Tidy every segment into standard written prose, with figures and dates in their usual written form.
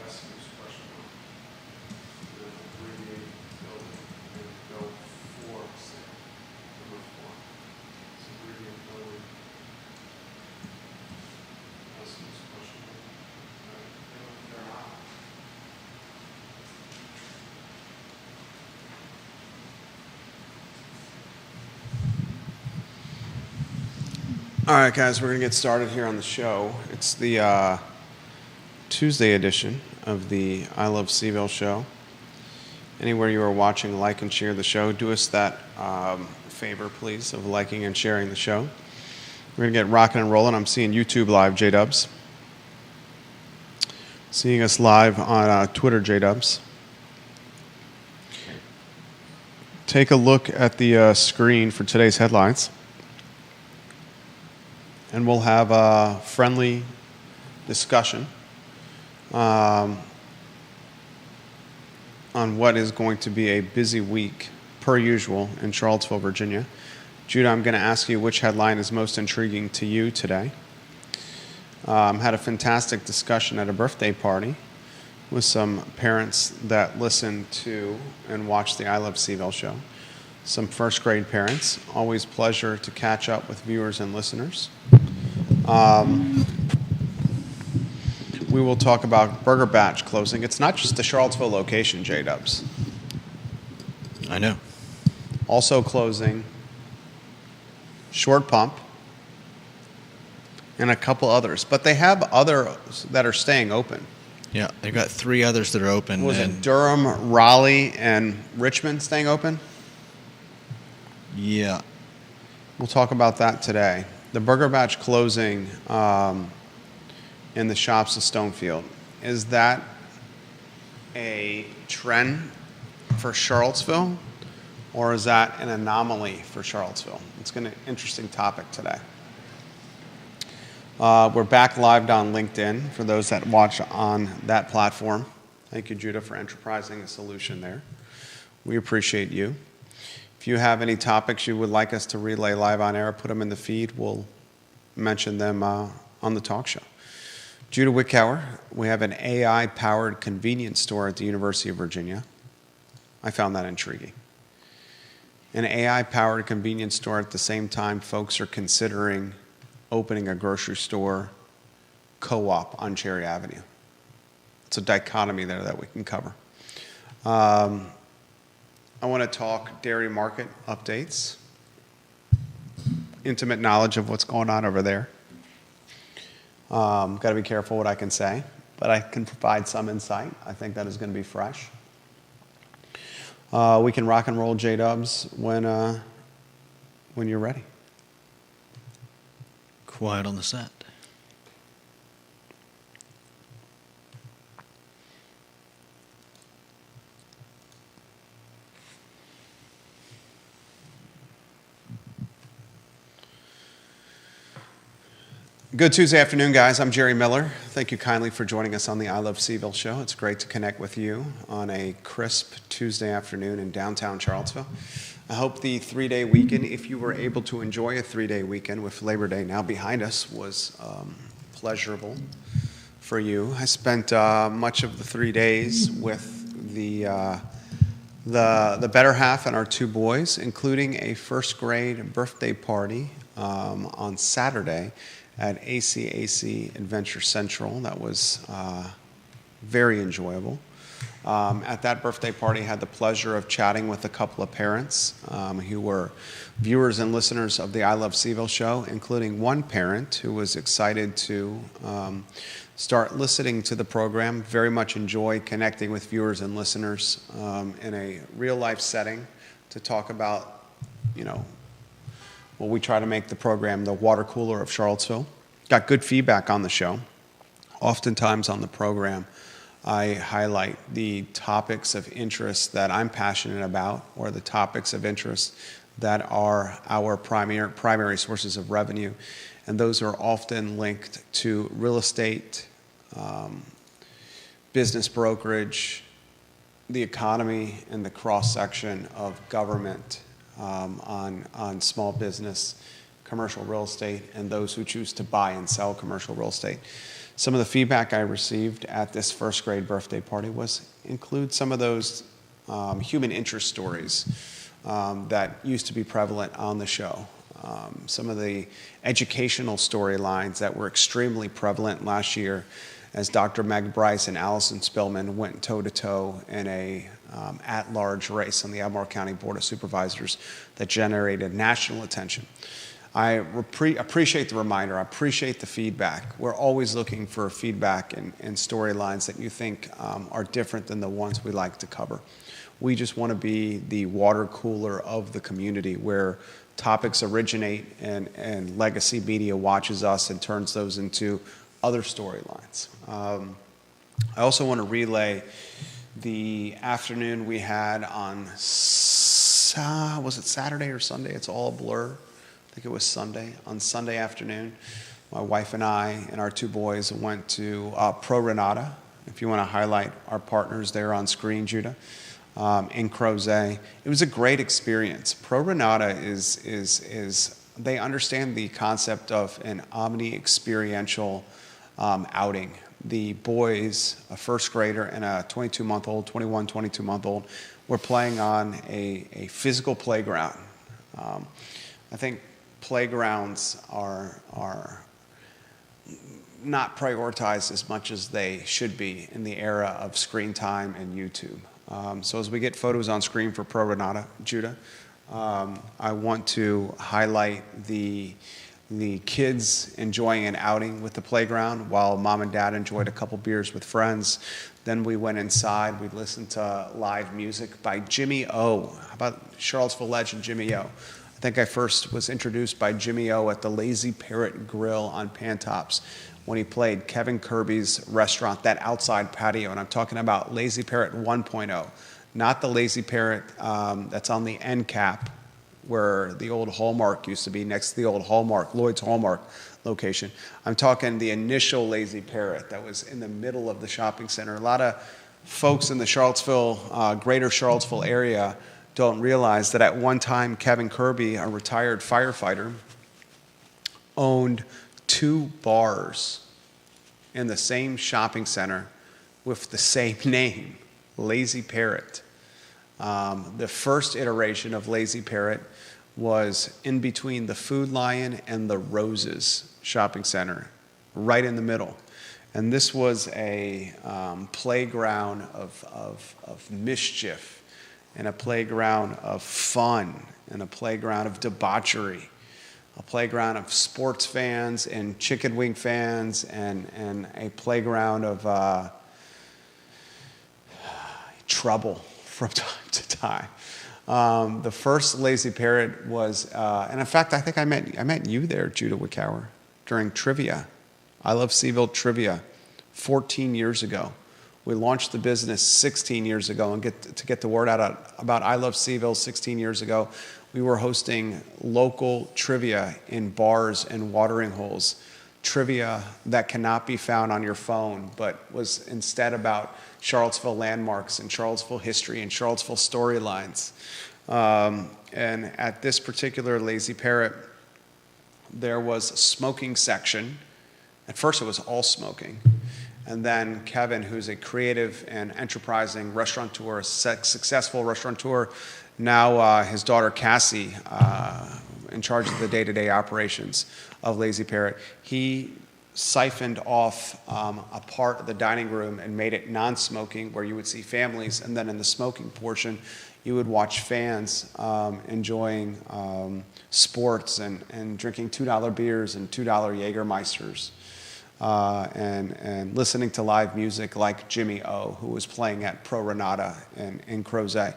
asking this question of the abbreviated building and go for sale. Number 4. It's abbreviated building. Asking this question of they're not. All right, guys, we're going to get started here on the show. It's the Tuesday edition of the I Love Seaville show. Anywhere you are watching, like and share the show. Do us that favor, please, of liking and sharing the show. We're going to get rocking and rolling. I'm seeing YouTube live, J-Dubs. Seeing us live on Twitter, J-Dubs. Take a look at the screen for today's headlines. And we'll have a friendly discussion on what is going to be a busy week, per usual, in Charlottesville, Virginia. Judah, I'm going to ask you which headline is most intriguing to you today. Had a fantastic discussion at a birthday party with some parents that listened to and watched the I Love Seaville show. Some first grade parents. Always pleasure to catch up with viewers and listeners. We will talk about Burger Batch closing. It's not just the Charlottesville location, J-Dubs. I know. Also closing Short Pump and a couple others. But they have others that are staying open. Yeah, they've got 3 others that are open. Was it Durham, Raleigh, and Richmond staying open? Yeah. We'll talk about that today. The Burger Batch closing in the shops of Stonefield, is that a trend for Charlottesville, or is that an anomaly for Charlottesville? It's an interesting topic today. We're back live on LinkedIn for those that watch on that platform. Thank you, Judah, for enterprising a solution there. We appreciate you. If you have any topics you would like us to relay live on air, put them in the feed. We'll mention them on the talk show. Judah Wickower, we have an AI-powered convenience store at the University of Virginia. I found that intriguing. An AI-powered convenience store at the same time folks are considering opening a grocery store co-op on Cherry Avenue. It's a dichotomy there that we can cover. I want to talk dairy market updates, intimate knowledge of what's going on over there. Got to be careful what I can say, but I can provide some insight. I think that is going to be fresh. We can rock and roll, J-Dubs, when you're ready. Quiet on the set. Good Tuesday afternoon, guys. I'm Jerry Miller. Thank you kindly for joining us on the I Love Seaville show. It's great to connect with you on a crisp Tuesday afternoon in downtown Charlottesville. I hope the 3-day weekend, if you were able to enjoy a 3-day weekend with Labor Day now behind us, was pleasurable for you. I spent much of the 3 days with the better half and our 2 boys, including a first grade birthday party on Saturday at ACAC Adventure Central. That was very enjoyable. At that birthday party, I had the pleasure of chatting with a couple of parents who were viewers and listeners of the I Love Seaville show, including one parent who was excited to start listening to the program. Very much enjoy connecting with viewers and listeners in a real-life setting to talk about, well, we try to make the program the water cooler of Charlottesville. Got good feedback on the show. Oftentimes on the program, I highlight the topics of interest that I'm passionate about, or the topics of interest that are our primary sources of revenue. And those are often linked to real estate, business brokerage, the economy, and the cross-section of government on small business, commercial real estate, and those who choose to buy and sell commercial real estate. Some of the feedback I received at this first grade birthday party was include some of those human interest stories that used to be prevalent on the show. Some of the educational storylines that were extremely prevalent last year as Dr. Meg Bryce and Allison Spillman went toe-to-toe in a at-large race on the Albemarle County Board of Supervisors that generated national attention. I appreciate the reminder. I appreciate the feedback. We're always looking for feedback and storylines that you think are different than the ones we like to cover. We just want to be the water cooler of the community where topics originate and legacy media watches us and turns those into other storylines. I also want to relay the afternoon we had on, was it Saturday or Sunday? It's all a blur. I think it was Sunday. On Sunday afternoon, my wife and I and our two boys went to Pro Renata. If you want to highlight our partners there on screen, Judah, in Crozet. It was a great experience. Pro Renata is they understand the concept of an omni-experiential outing. The boys, a first grader and a 22-month-old, were playing on a physical playground. I think playgrounds are not prioritized as much as they should be in the era of screen time and YouTube. So as we get photos on screen for Pro Renata, Judah, I want to highlight the kids enjoying an outing with the playground while mom and dad enjoyed a couple beers with friends. Then we went inside. We listened to live music by Jimmy O. How about Charlottesville legend Jimmy O? I think I first was introduced by Jimmy O at the Lazy Parrot Grill on Pantops when he played Kevin Kirby's restaurant, that outside patio. And I'm talking about Lazy Parrot 1.0, not the Lazy Parrot that's on the end cap where the old Hallmark used to be, next to the old Hallmark, Lloyd's Hallmark location. I'm talking the initial Lazy Parrot that was in the middle of the shopping center. A lot of folks in the Charlottesville, greater Charlottesville area don't realize that at one time Kevin Kirby, a retired firefighter, owned 2 bars in the same shopping center with the same name, Lazy Parrot. The first iteration of Lazy Parrot was in between the Food Lion and the Roses shopping center, right in the middle. And this was a playground of mischief and a playground of fun and a playground of debauchery, a playground of sports fans and chicken wing fans and a playground of trouble from time to time. The first Lazy Parrot was, and in fact, I think I met you there, Judah Wickower, during trivia. I Love Cville trivia 14 years ago. We launched the business 16 years ago, and to get the word out about I Love Cville 16 years ago, we were hosting local trivia in bars and watering holes. Trivia that cannot be found on your phone, but was instead about Charlottesville landmarks and Charlottesville history and Charlottesville storylines. And at this particular Lazy Parrot, there was a smoking section. At first it was all smoking. And then Kevin, who's a creative and enterprising restaurateur, a successful restaurateur, now his daughter Cassie, in charge of the day-to-day operations of Lazy Parrot, he siphoned off a part of the dining room and made it non-smoking where you would see families, and then in the smoking portion you would watch fans enjoying sports and drinking $2 beers and $2 Jägermeisters and listening to live music like Jimmy O, who was playing at Pro Renata in Crozet.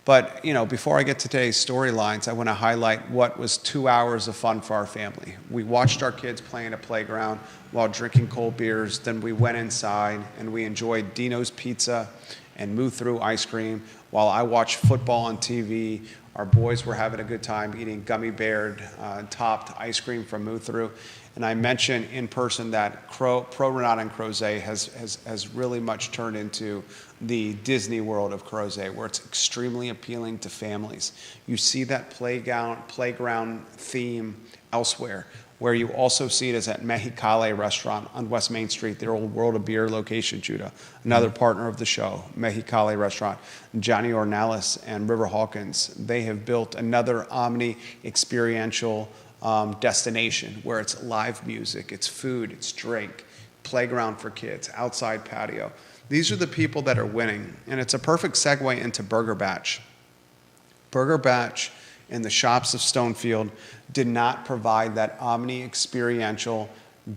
But, before I get to today's storylines, I want to highlight what was 2 hours of fun for our family. We watched our kids play in a playground while drinking cold beers. Then we went inside and we enjoyed Dino's Pizza and Moo Through ice cream while I watched football on TV. Our boys were having a good time eating gummy bear topped ice cream from Moo Through. And I mentioned in person that Pro Renata and Crozet has really much turned into the Disney World of Crozet, where it's extremely appealing to families. You see that playground theme elsewhere, Where you also see it is at Mexicali Restaurant on West Main Street, their old World of Beer location, Judah. Another partner of the show, Mexicali Restaurant. Johnny Ornelas and River Hawkins, they have built another omni experiential destination where it's live music, it's food, it's drink, playground for kids, outside patio. These are the people that are winning, and it's a perfect segue into Burger Batch. Burger Batch in the shops of Stonefield did not provide that omni-experiential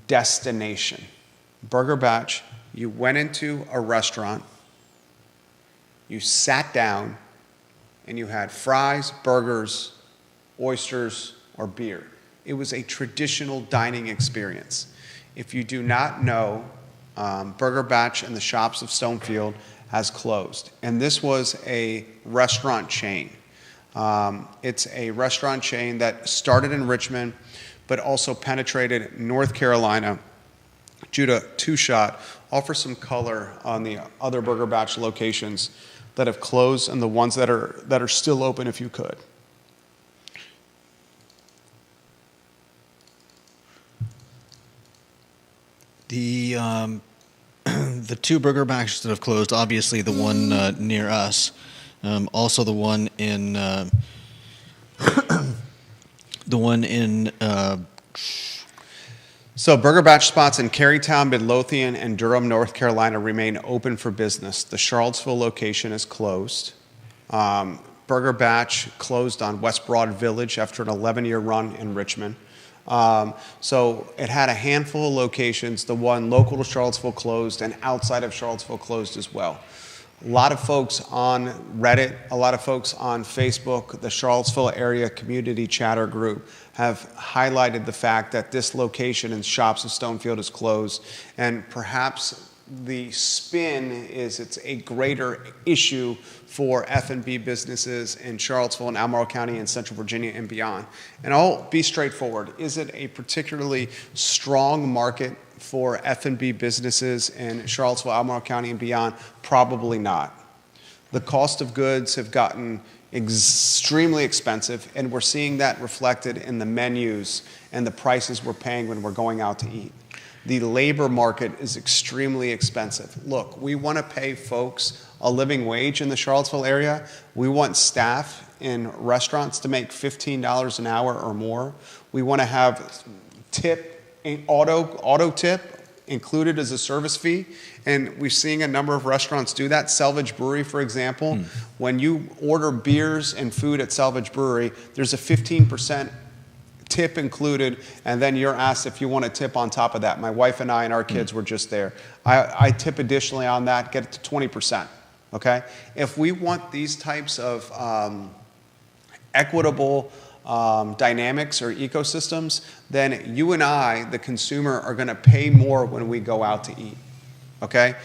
destination. Burger Batch, you went into a restaurant, you sat down, and you had fries, burgers, oysters, or beer. It was a traditional dining experience. If you do not know, Burger Batch in the shops of Stonefield has closed. And this was a restaurant chain. It's a restaurant chain that started in Richmond, but also penetrated North Carolina. Judah, two-shot, offer some color on the other Burger Batch locations that have closed and the ones that are still open, if you could. The two Burger Batches that have closed, obviously the one near us, also the one in So Burger Batch spots in Carytown, Midlothian, and Durham, North Carolina remain open for business. The Charlottesville location is closed. Burger Batch closed on West Broad Village after an 11-year run in Richmond. So it had a handful of locations. The one local to Charlottesville closed, and outside of Charlottesville closed as well. A lot of folks on Reddit, a lot of folks on Facebook, the Charlottesville area community chatter group have highlighted the fact that this location in shops of Stonefield is closed, and perhaps the spin is it's a greater issue for F&B businesses in Charlottesville and Albemarle County and Central Virginia and beyond. And I'll be straightforward. Is it a particularly strong market for F&B businesses in Charlottesville, Albemarle County and beyond? Probably not. The cost of goods have gotten extremely expensive, and we're seeing that reflected in the menus and the prices we're paying when we're going out to eat. The labor market is extremely expensive. Look, we want to pay folks a living wage in the Charlottesville area. We want staff in restaurants to make $15 an hour or more. We want to have auto tip included as a service fee, and we're seeing a number of restaurants do that. Selvage Brewery, for example, when you order beers and food at Selvage Brewery, there's a 15% tip included, and then you're asked if you want a tip on top of that. My wife and I and our kids were just there. I tip additionally on that, get it to 20%, okay? If we want these types of equitable dynamics or ecosystems, then you and I, the consumer, are going to pay more when we go out to eat, okay?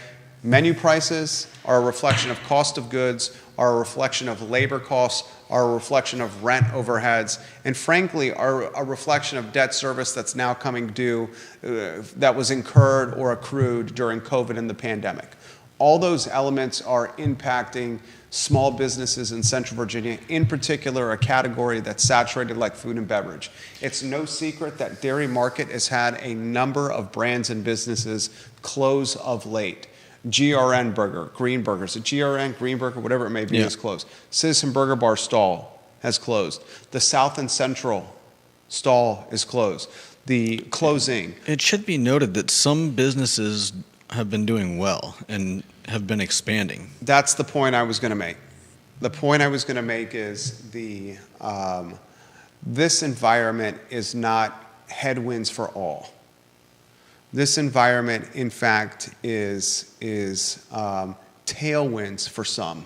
Menu prices are a reflection of cost of goods, are a reflection of labor costs, are a reflection of rent overheads, and frankly, are a reflection of debt service that's now coming due that was incurred or accrued during COVID and the pandemic. All those elements are impacting small businesses in Central Virginia, in particular a category that's saturated like food and beverage. It's no secret that Dairy Market has had a number of brands and businesses close of late. GRN Burger, Green Burgers, GRN, Green Burger, whatever it may be, is closed. Citizen Burger Bar stall has closed. The South and Central stall is closed. The closing. It should be noted that some businesses have been doing well and have been expanding. That's the point I was going to make. The point I was going to make is this environment is not headwinds for all. This environment, in fact, is tailwinds for some.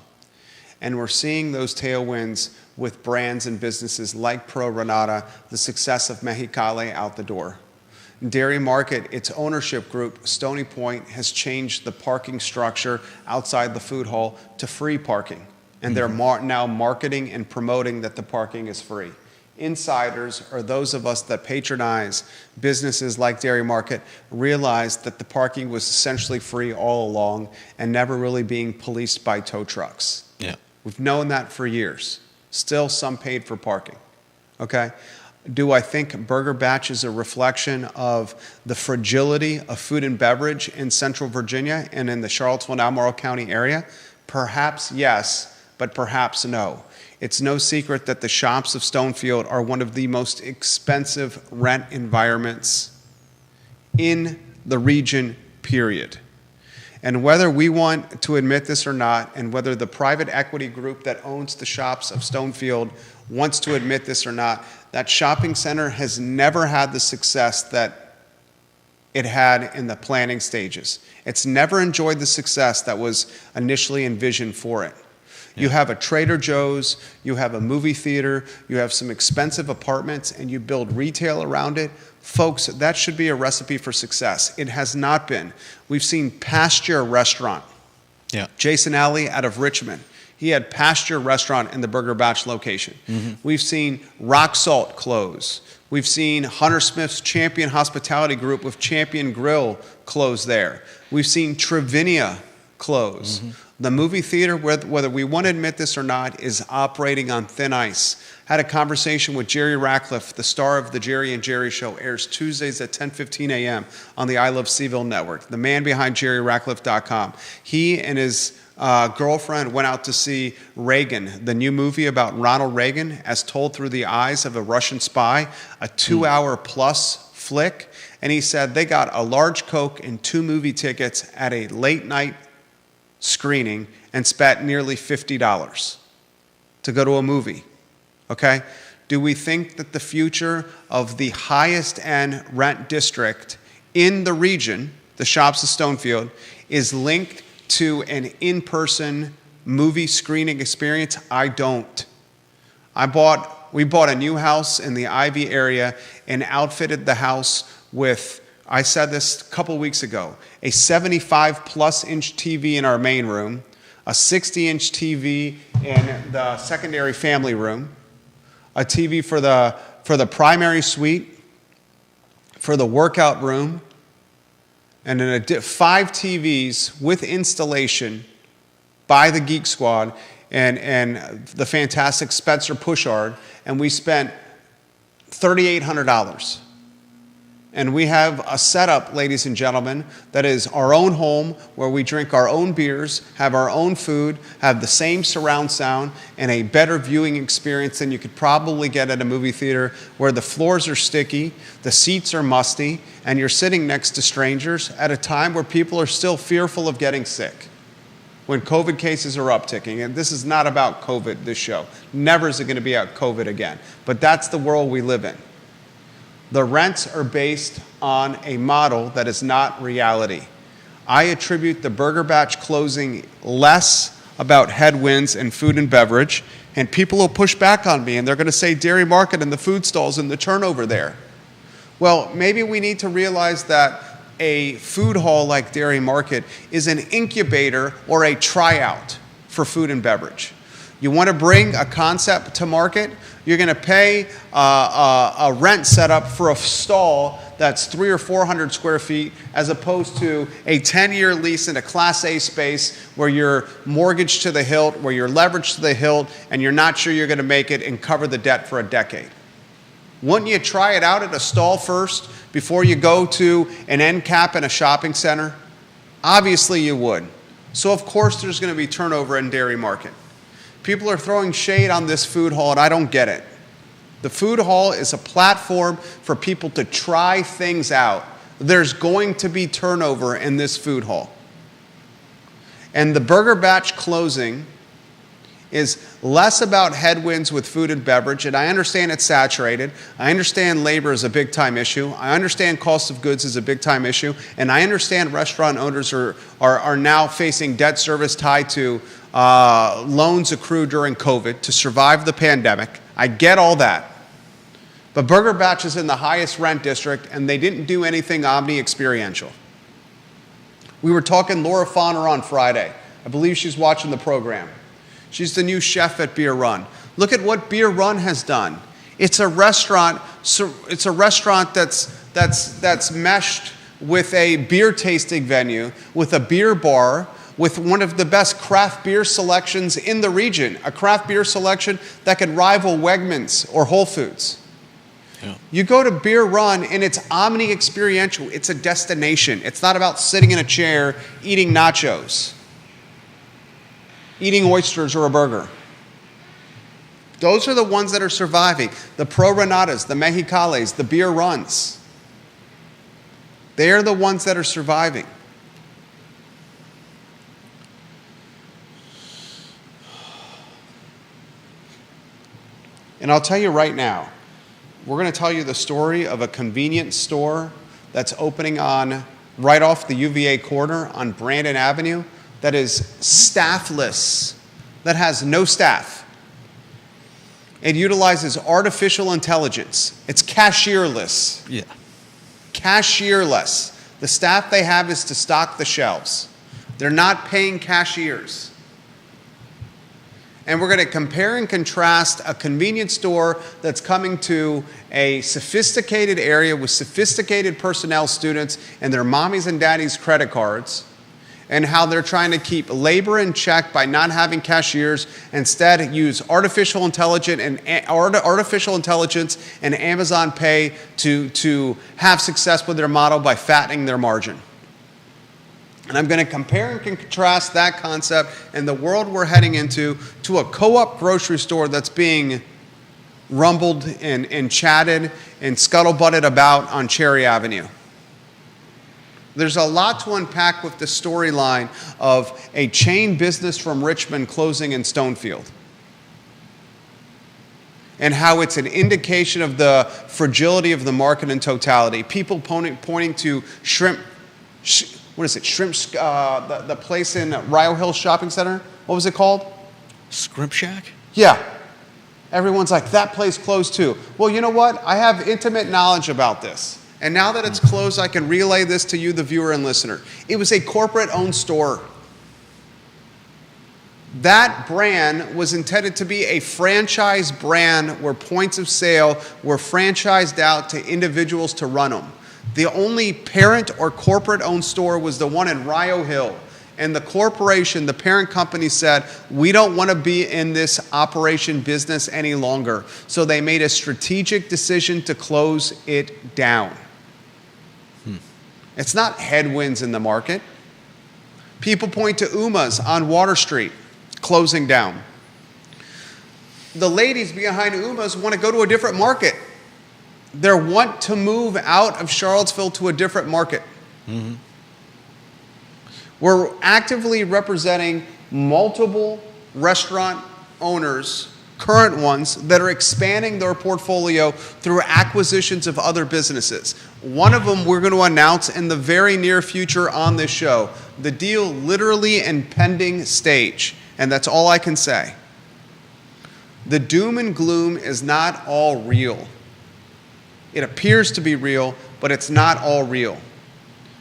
And we're seeing those tailwinds with brands and businesses like Pro Renata, the success of Mexicali out the door. Dairy Market, its ownership group, Stony Point, has changed the parking structure outside the food hall to free parking. And they're now marketing and promoting that the parking is free. Insiders, or those of us that patronize businesses like Dairy Market, realized that the parking was essentially free all along and never really being policed by tow trucks. Yeah. We've known that for years. Still, some paid for parking. Okay? Do I think Burger Batch is a reflection of the fragility of food and beverage in Central Virginia and in the Charlottesville, Albemarle County area? Perhaps yes, but perhaps no. It's no secret that the shops of Stonefield are one of the most expensive rent environments in the region, period. And whether we want to admit this or not, and whether the private equity group that owns the shops of Stonefield wants to admit this or not, that shopping center has never had the success that it had in the planning stages. It's never enjoyed the success that was initially envisioned for it. You have a Trader Joe's, you have a movie theater, you have some expensive apartments, and you build retail around it. Folks, that should be a recipe for success. It has not been. We've seen Pasture Restaurant. Yeah. Jason Alley out of Richmond. He had Pasture Restaurant in the Burger Batch location. We've seen Rock Salt close. We've seen Hunter Smith's Champion Hospitality Group with Champion Grill close there. We've seen Trevinia close. The movie theater, whether we want to admit this or not, is operating on thin ice. Had a conversation with Jerry Ratcliffe, the star of the Jerry and Jerry Show, airs Tuesdays at 10:15 a.m. on the I Love Seaville network, the man behind JerryRatcliffe.com. He and his girlfriend went out to see Reagan, the new movie about Ronald Reagan as told through the eyes of a Russian spy, a 2-hour plus flick. And he said they got a large Coke and 2 movie tickets at a late night screening and spent nearly $50 to go to a movie. Okay? Do we think that the future of the highest end rent district in the region, the shops of Stonefield, is linked to an in-person movie screening experience? I don't. We bought a new house in the Ivy area and outfitted the house with, I said this a couple weeks ago, a 75-plus inch TV in our main room, a 60-inch TV in the secondary family room, a TV for the primary suite, for the workout room, and 5 TVs with installation by the Geek Squad and the fantastic Spencer Pushard, and we spent $3,800. And we have a setup, ladies and gentlemen, that is our own home where we drink our own beers, have our own food, have the same surround sound, and a better viewing experience than you could probably get at a movie theater where the floors are sticky, the seats are musty, and you're sitting next to strangers at a time where people are still fearful of getting sick. When COVID cases are upticking, and this is not about COVID, this show. Never is it going to be about COVID again. But that's the world we live in. The rents are based on a model that is not reality. I attribute the Burger Batch closing less about headwinds in food and beverage, and people will push back on me, and they're going to say Dairy Market and the food stalls and the turnover there. Well, maybe we need to realize that a food hall like Dairy Market is an incubator or a tryout for food and beverage. You want to bring a concept to market, you're going to pay a rent setup for a stall that's 300 or 400 square feet as opposed to a 10-year lease in a Class A space where you're mortgaged to the hilt, where you're leveraged to the hilt, and you're not sure you're going to make it and cover the debt for a decade. Wouldn't you try it out at a stall first before you go to an end cap in a shopping center? Obviously you would. So of course there's going to be turnover in Dairy Market. People are throwing shade on this food hall, and I don't get it. The food hall is a platform for people to try things out. There's going to be turnover in this food hall. And the Burger Batch closing is less about headwinds with food and beverage, and I understand it's saturated. I understand labor is a big-time issue. I understand cost of goods is a big-time issue, and I understand restaurant owners are now facing debt service tied to loans accrued during COVID to survive the pandemic. I get all that. But Burger Batch is in the highest rent district, and they didn't do anything omni-experiential. We were talking Laura Fauner on Friday. I believe she's watching the program. She's the new chef at Beer Run. Look at what Beer Run has done. It's a restaurant. It's a restaurant that's meshed with a beer tasting venue, with a beer bar, with one of the best craft beer selections in the region, a craft beer selection that could rival Wegmans or Whole Foods. Yeah. You go to Beer Run and it's omni-experiential. It's a destination. It's not about sitting in a chair eating nachos, eating oysters or a burger. Those are the ones that are surviving. The Pro Renatas, the Mexicales, the Beer Runs. They're the ones that are surviving. And I'll tell you right now, we're going to tell you the story of a convenience store that's opening on right off the UVA corner on Brandon Avenue that is staffless, that has no staff. It utilizes artificial intelligence. It's cashierless. Yeah. Cashierless. The staff they have is to stock the shelves. They're not paying cashiers. And we're going to compare and contrast a convenience store that's coming to a sophisticated area with sophisticated personnel, students, and their mommies and daddies' credit cards, and how they're trying to keep labor in check by not having cashiers, instead use artificial intelligence and Amazon Pay to have success with their model by fattening their margin. And I'm going to compare and contrast that concept and the world we're heading into to a co-op grocery store that's being rumbled and chatted and scuttlebutted about on Cherry Avenue. There's a lot to unpack with the storyline of a chain business from Richmond closing in Stonefield, and how it's an indication of the fragility of the market in totality. People pointing to Shrimp, the place in Rio Hill Shopping Center? What was it called? Scrimp Shack? Yeah. Everyone's like, that place closed too. Well, you know what? I have intimate knowledge about this. And now that it's closed, I can relay this to you, the viewer and listener. It was a corporate-owned store. That brand was intended to be a franchise brand where points of sale were franchised out to individuals to run them. The only parent or corporate-owned store was the one in Rio Hill. And the corporation, the parent company said, we don't want to be in this operation business any longer. So they made a strategic decision to close it down. It's not headwinds in the market. People point to Uma's on Water Street, closing down. The ladies behind Uma's want to go to a different market. They want to move out of Charlottesville to a different market. Mm-hmm. We're actively representing multiple restaurant owners, current ones, that are expanding their portfolio through acquisitions of other businesses. One of them we're going to announce in the very near future on this show. The deal literally in pending stage, and that's all I can say. The doom and gloom is not all real. It appears to be real, but it's not all real.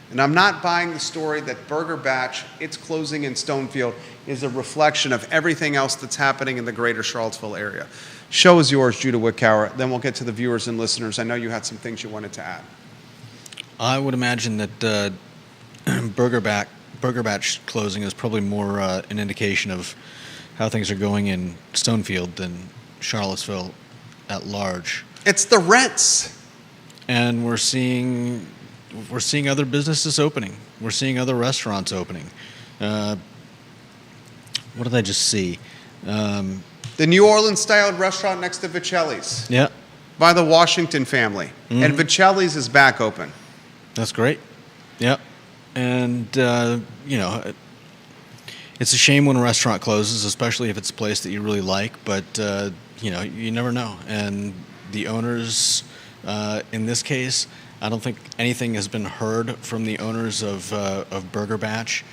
And I'm not buying the story that Burger Batch, its closing in Stonefield, is a reflection of everything else that's happening in the greater Charlottesville area. Show is yours, Judah Wickower. Then we'll get to the viewers and listeners. I know you had some things you wanted to add. I would imagine that Burger Batch closing is probably more an indication of how things are going in Stonefield than Charlottesville at large. It's the rents. And we're seeing other businesses opening. We're seeing other restaurants opening. What did I just see? The New Orleans-styled restaurant next to Vicelli's. Yeah. By the Washington family. Mm-hmm. And Vicelli's is back open. That's great. Yep. And, it's a shame when a restaurant closes, especially if it's a place that you really like, but, you never know. And the owners, in this case, I don't think anything has been heard from the owners of Burger Batch.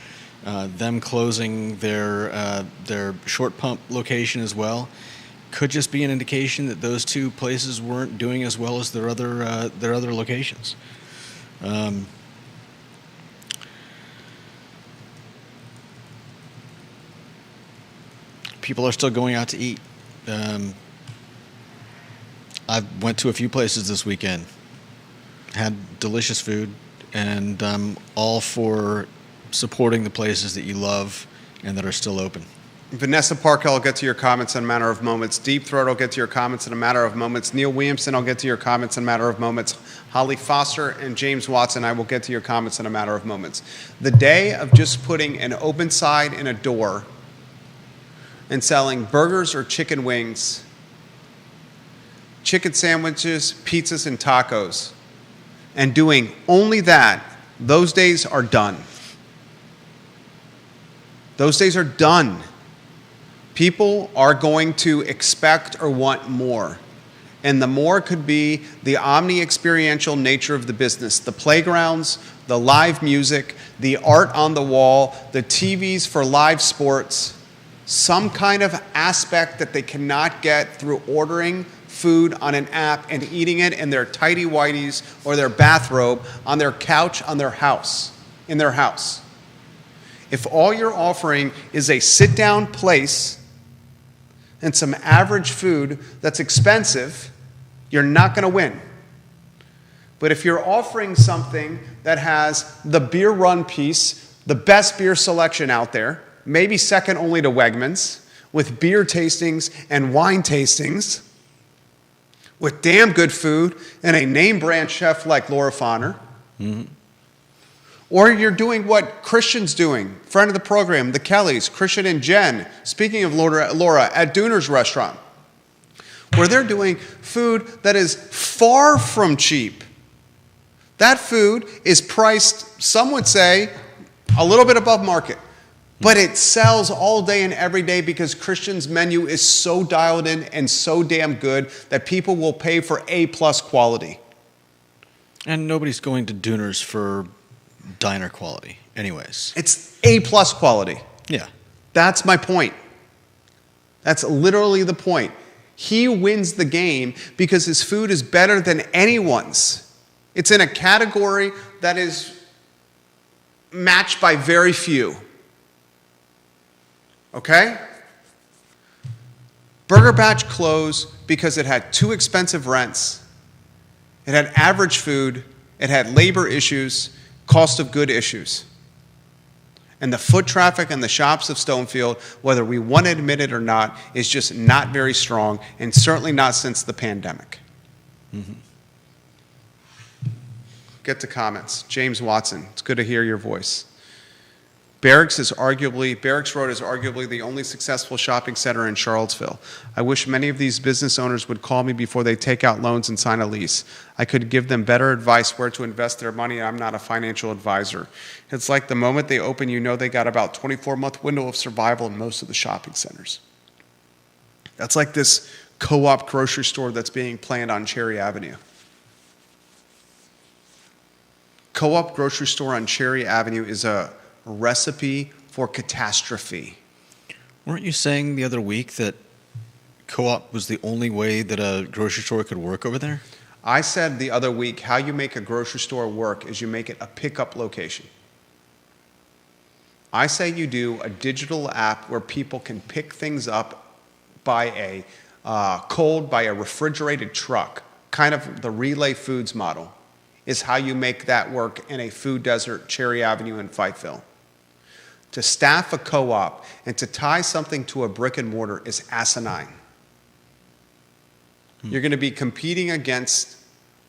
Them closing their Short Pump location as well could just be an indication that those two places weren't doing as well as their other locations. People are still going out to eat. I went to a few places this weekend, had delicious food, and I'm all for supporting the places that you love and that are still open. Vanessa Parker, I'll get to your comments in a matter of moments. Deep Throat, I'll get to your comments in a matter of moments. Neil Williamson, I'll get to your comments in a matter of moments. Holly Foster and James Watson, I will get to your comments in a matter of moments. The day of just putting an open side in a door and selling burgers or chicken wings, chicken sandwiches, pizzas, and tacos, and doing only that, those days are done. Those days are done. People are going to expect or want more. And the more could be the omni-experiential nature of the business. The playgrounds, the live music, the art on the wall, the TVs for live sports, some kind of aspect that they cannot get through ordering food on an app and eating it in their tighty-whities or their bathrobe on their couch on their house, in their house. If all you're offering is a sit-down place and some average food that's expensive, you're not going to win. But if you're offering something that has the beer run piece, the best beer selection out there, maybe second only to Wegmans, with beer tastings and wine tastings, with damn good food and a name brand chef like Laura Fonner, or you're doing what Christian's doing, friend of the program, the Kellys, Christian and Jen, speaking of Laura, at Dooner's restaurant, where they're doing food that is far from cheap. That food is priced, some would say, a little bit above market. But it sells all day and every day because Christian's menu is so dialed in and so damn good that people will pay for A-plus quality. And nobody's going to Dooner's for diner quality anyways. It's A-plus quality. Yeah. That's my point. That's literally the point. He wins the game because his food is better than anyone's. It's in a category that is matched by very few. Okay? Burger Batch closed because it had too expensive rents. It had average food. It had labor issues, cost of good issues. And the foot traffic in the shops of Stonefield, whether we want to admit it or not, is just not very strong, and certainly not since the pandemic. Get to comments. James Watson, it's good to hear your voice. Barracks Road is arguably the only successful shopping center in Charlottesville. I wish many of these business owners would call me before they take out loans and sign a lease. I could give them better advice where to invest their money. I'm not a financial advisor. It's like the moment they open, you know they got about 24-month window of survival in most of the shopping centers. That's like this co-op grocery store that's being planned on Cherry Avenue. Co-op grocery store on Cherry Avenue is a recipe for catastrophe. Weren't you saying the other week that co-op was the only way that a grocery store could work over there? I said the other week how you make a grocery store work is you make it a pickup location. I say you do a digital app where people can pick things up by a refrigerated truck, kind of the Relay Foods model, is how you make that work in a food desert, Cherry Avenue in Fifeville. To staff a co-op and to tie something to a brick and mortar is asinine. You're going to be competing against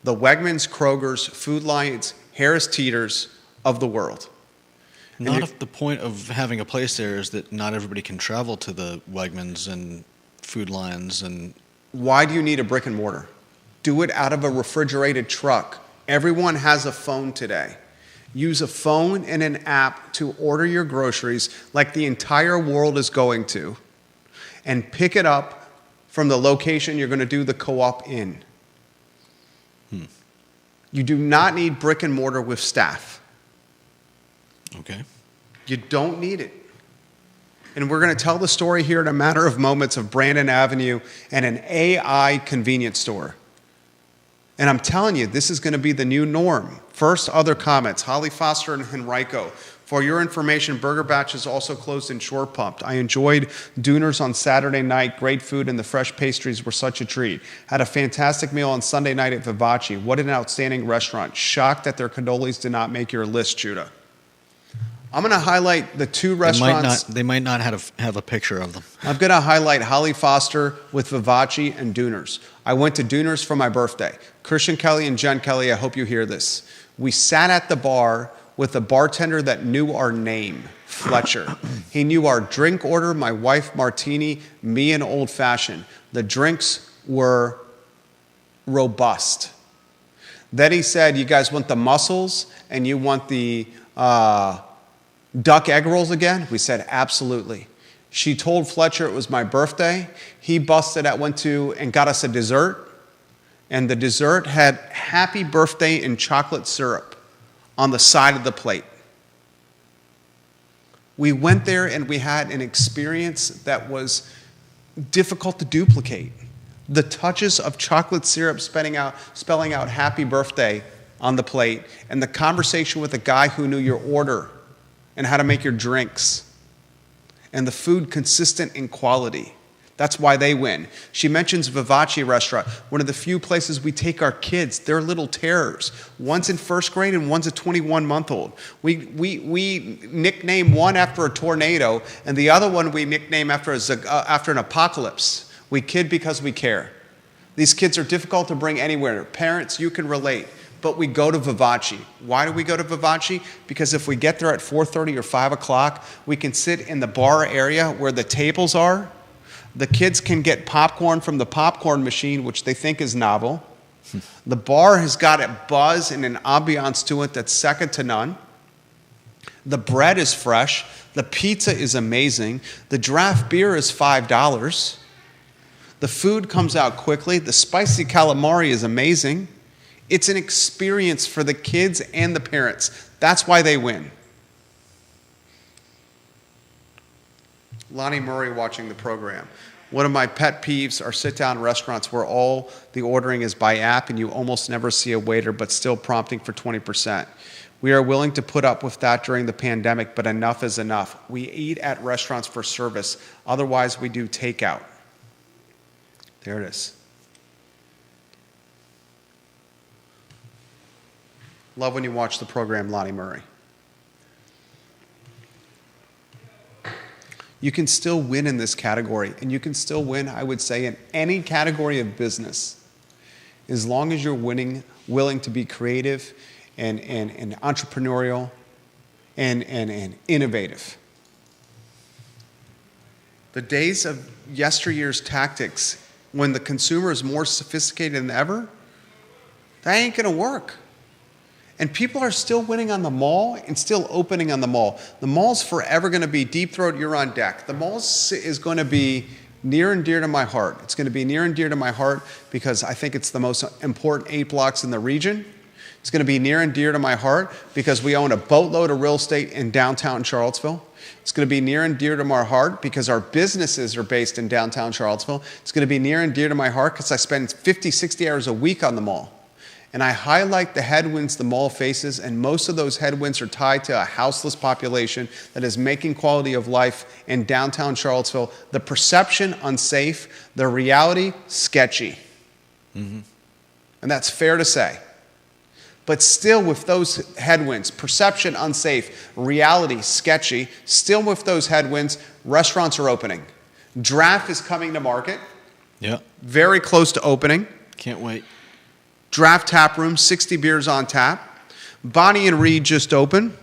the Wegmans, Kroger's, Food Lions, Harris Teeters of the world. Not if the point of having a place there is that not everybody can travel to the Wegmans and Food Lions and... Why do you need a brick and mortar? Do it out of a refrigerated truck. Everyone has a phone today. Use a phone and an app to order your groceries like the entire world is going to, and pick it up from the location you're going to do the co-op in. You do not need brick and mortar with staff. Okay. You don't need it. And we're going to tell the story here in a matter of moments of Brandon Avenue and an AI convenience store. And I'm telling you, this is going to be the new norm. First, other comments. Holly Foster and Henrico. For your information, Burger Batch is also closed in Shore Pumped. I enjoyed Dooner's on Saturday night. Great food and the fresh pastries were such a treat. Had a fantastic meal on Sunday night at Vivace. What an outstanding restaurant. Shocked that their cannolis did not make your list, Judah. I'm going to highlight the two restaurants. They might not have a picture of them. I'm going to highlight Holly Foster with Vivace and Dooners. I went to Dooners for my birthday. Christian Kelly and Jen Kelly, I hope you hear this. We sat at the bar with a bartender that knew our name, Fletcher. He knew our drink order, my wife martini, me an old fashioned. The drinks were robust. Then he said, you guys want the mussels and you want the duck egg rolls again? We said, absolutely. She told Fletcher it was my birthday. He went to and got us a dessert. And the dessert had happy birthday in chocolate syrup on the side of the plate. We went there and we had an experience that was difficult to duplicate. The touches of chocolate syrup spelling out happy birthday on the plate, and the conversation with a guy who knew your order and how to make your drinks, and the food consistent in quality. That's why they win. She mentions Vivace Restaurant, one of the few places we take our kids. They're little terrors. One's in first grade and one's a 21-month-old. We nickname one after a tornado, and the other one we nickname after an apocalypse. We kid because we care. These kids are difficult to bring anywhere. Parents, you can relate. But we go to Vivace. Why do we go to Vivace? Because if we get there at 4:30 or 5 o'clock, we can sit in the bar area where the tables are. The kids can get popcorn from the popcorn machine, which they think is novel. The bar has got a buzz and an ambiance to it that's second to none. The bread is fresh. The pizza is amazing. The draft beer is $5. The food comes out quickly. The spicy calamari is amazing. It's an experience for the kids and the parents. That's why they win. Lonnie Murray watching the program. One of my pet peeves are sit-down restaurants where all the ordering is by app and you almost never see a waiter, but still prompting for 20%. We are willing to put up with that during the pandemic, but enough is enough. We eat at restaurants for service. Otherwise, we do takeout. There it is. Love when you watch the program, Lonnie Murray. You can still win in this category, and you can still win, I would say, in any category of business, as long as you're willing to be creative and entrepreneurial and innovative. The days of yesteryear's tactics, when the consumer is more sophisticated than ever, that ain't going to work. And people are still winning on the mall and still opening on the mall. The mall's forever going to be Deep Throat, you're on deck. The mall is going to be near and dear to my heart. It's going to be near and dear to my heart because I think it's the most important 8 blocks in the region. It's going to be near and dear to my heart because we own a boatload of real estate in downtown Charlottesville. It's going to be near and dear to my heart because our businesses are based in downtown Charlottesville. It's going to be near and dear to my heart because I spend 50, 60 hours a week on the mall. And I highlight the headwinds the mall faces, and most of those headwinds are tied to a houseless population that is making quality of life in downtown Charlottesville, the perception unsafe, the reality sketchy. Mm-hmm. And that's fair to say. But still with those headwinds, perception unsafe, reality sketchy, still with those headwinds, restaurants are opening. Draft is coming to market. Yeah. Very close to opening. Can't wait. Draft Tap Room, 60 beers on tap. Bonnie and Reed just opened.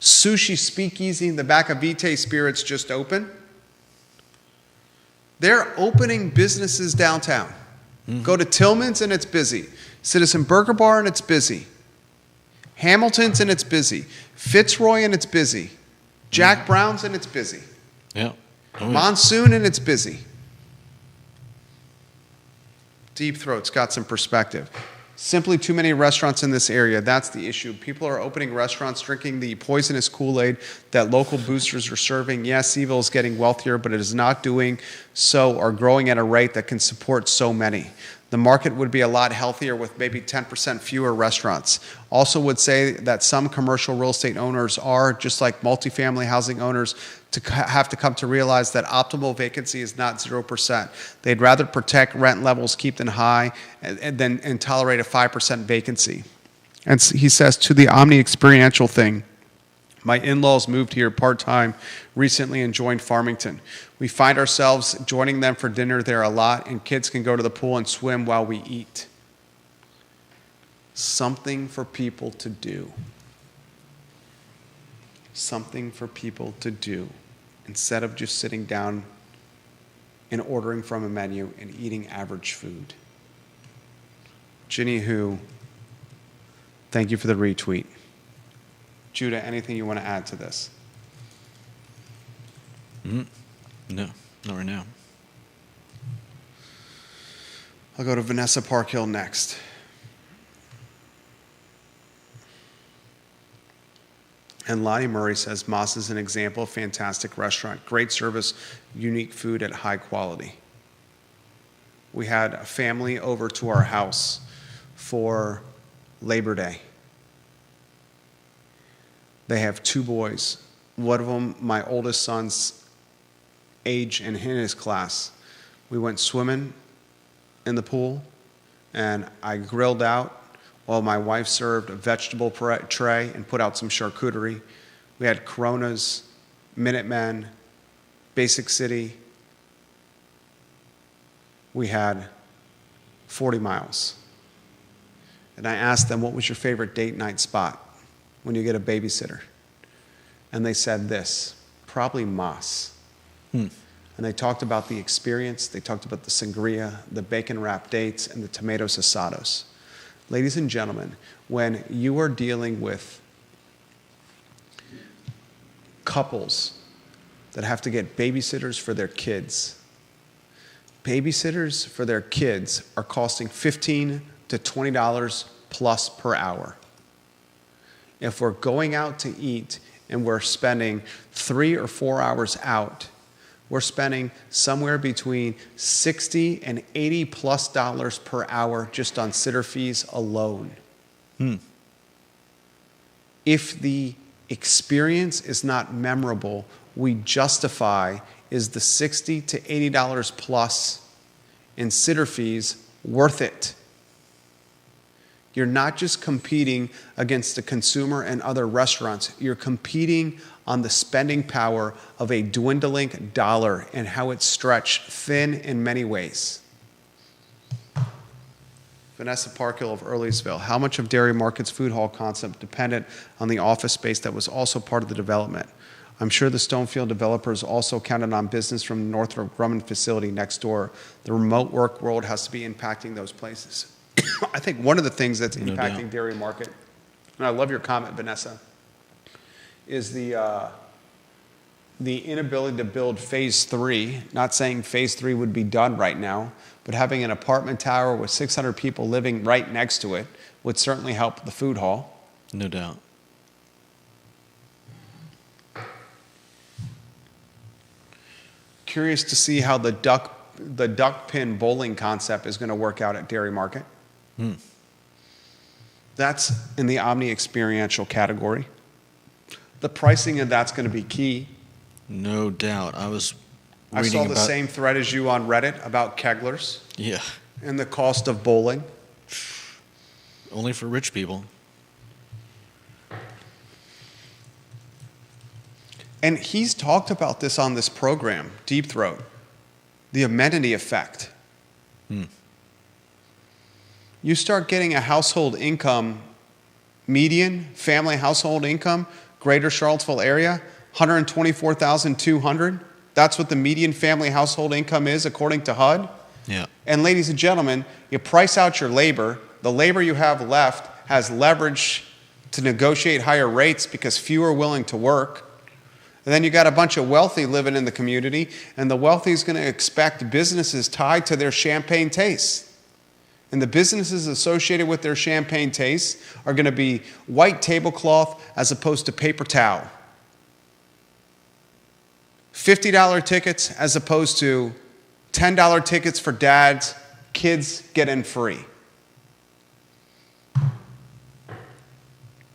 Sushi Speakeasy in the back of Vitae Spirits just opened. They're opening businesses downtown. Mm-hmm. Go to Tillman's and it's busy. Citizen Burger Bar and it's busy. Hamilton's and it's busy. Fitzroy and it's busy. Jack Brown's and it's busy. Yeah. Oh, yeah. Monsoon and it's busy. Deep Throat's got some perspective. Simply too many restaurants in this area. That's the issue. People are opening restaurants, drinking the poisonous Kool-Aid that local boosters are serving. Yes, Seville is getting wealthier, but it is not doing so or growing at a rate that can support so many. The market would be a lot healthier with maybe 10% fewer restaurants. Also would say that some commercial real estate owners are, just like multifamily housing owners, have to come to realize that optimal vacancy is not 0%. They'd rather protect rent levels, keep them high, and tolerate a 5% vacancy. And he says, to the omni-experiential thing, My in-laws moved here part-time recently and joined Farmington. We find ourselves joining them for dinner there a lot, and kids can go to the pool and swim while we eat. Something for people to do. Something for people to do instead of just sitting down and ordering from a menu and eating average food. Ginny Who, thank you for the retweet. Judah, anything you want to add to this? No, not right now. I'll go to Vanessa Parkhill next. And Lonnie Murray says, Moss is an example of fantastic restaurant. Great service, unique food at high quality. We had a family over to our house for Labor Day. They have 2 boys. One of them, my oldest son's age and in his class. We went swimming in the pool, and I grilled out while my wife served a vegetable tray and put out some charcuterie. We had Coronas, Minutemen, Basic City. We had 40 miles. And I asked them, what was your favorite date night spot when you get a babysitter? And they said this, probably Moss. And they talked about the experience. They talked about the sangria, the bacon-wrapped dates, and the tomatoes asados. Ladies and gentlemen, when you are dealing with couples that have to get babysitters for their kids, babysitters for their kids are costing $15 to $20 plus per hour. If we're going out to eat and we're spending 3 or 4 hours out, we're spending somewhere between $60 and $80 plus per hour just on sitter fees alone. If the experience is not memorable, we justify, is the $60 to $80 plus in sitter fees worth it? You're not just competing against the consumer and other restaurants. You're competing on the spending power of a dwindling dollar and how it's stretched thin in many ways. Vanessa Parkhill of Earlysville. How much of Dairy Market's food hall concept depended on the office space that was also part of the development? I'm sure the Stonefield developers also counted on business from the Northrop Grumman facility next door. The remote work world has to be impacting those places. I think one of the things that's impacting Dairy Market, and I love your comment, Vanessa, is the inability to build phase 3. Not saying phase 3 would be done right now, but having an apartment tower with 600 people living right next to it would certainly help the food hall. No doubt. Curious to see how the duck pin bowling concept is going to work out at Dairy Market. That's in the omni experiential category. The pricing of that's going to be key. No doubt. I saw the same thread as you on Reddit about Kegler's. Yeah. And the cost of bowling. Only for rich people. And he's talked about this on this program, Deep Throat, the amenity effect. You start getting a household income, median family household income, greater Charlottesville area, $124,200. That's what the median family household income is according to HUD. Yeah. And ladies and gentlemen, you price out your labor. The labor you have left has leverage to negotiate higher rates because few are willing to work. And then you got a bunch of wealthy living in the community, and the wealthy is going to expect businesses tied to their champagne tastes. And the businesses associated with their champagne tastes are going to be white tablecloth as opposed to paper towel. $50 tickets as opposed to $10 tickets for dads. Kids get in free.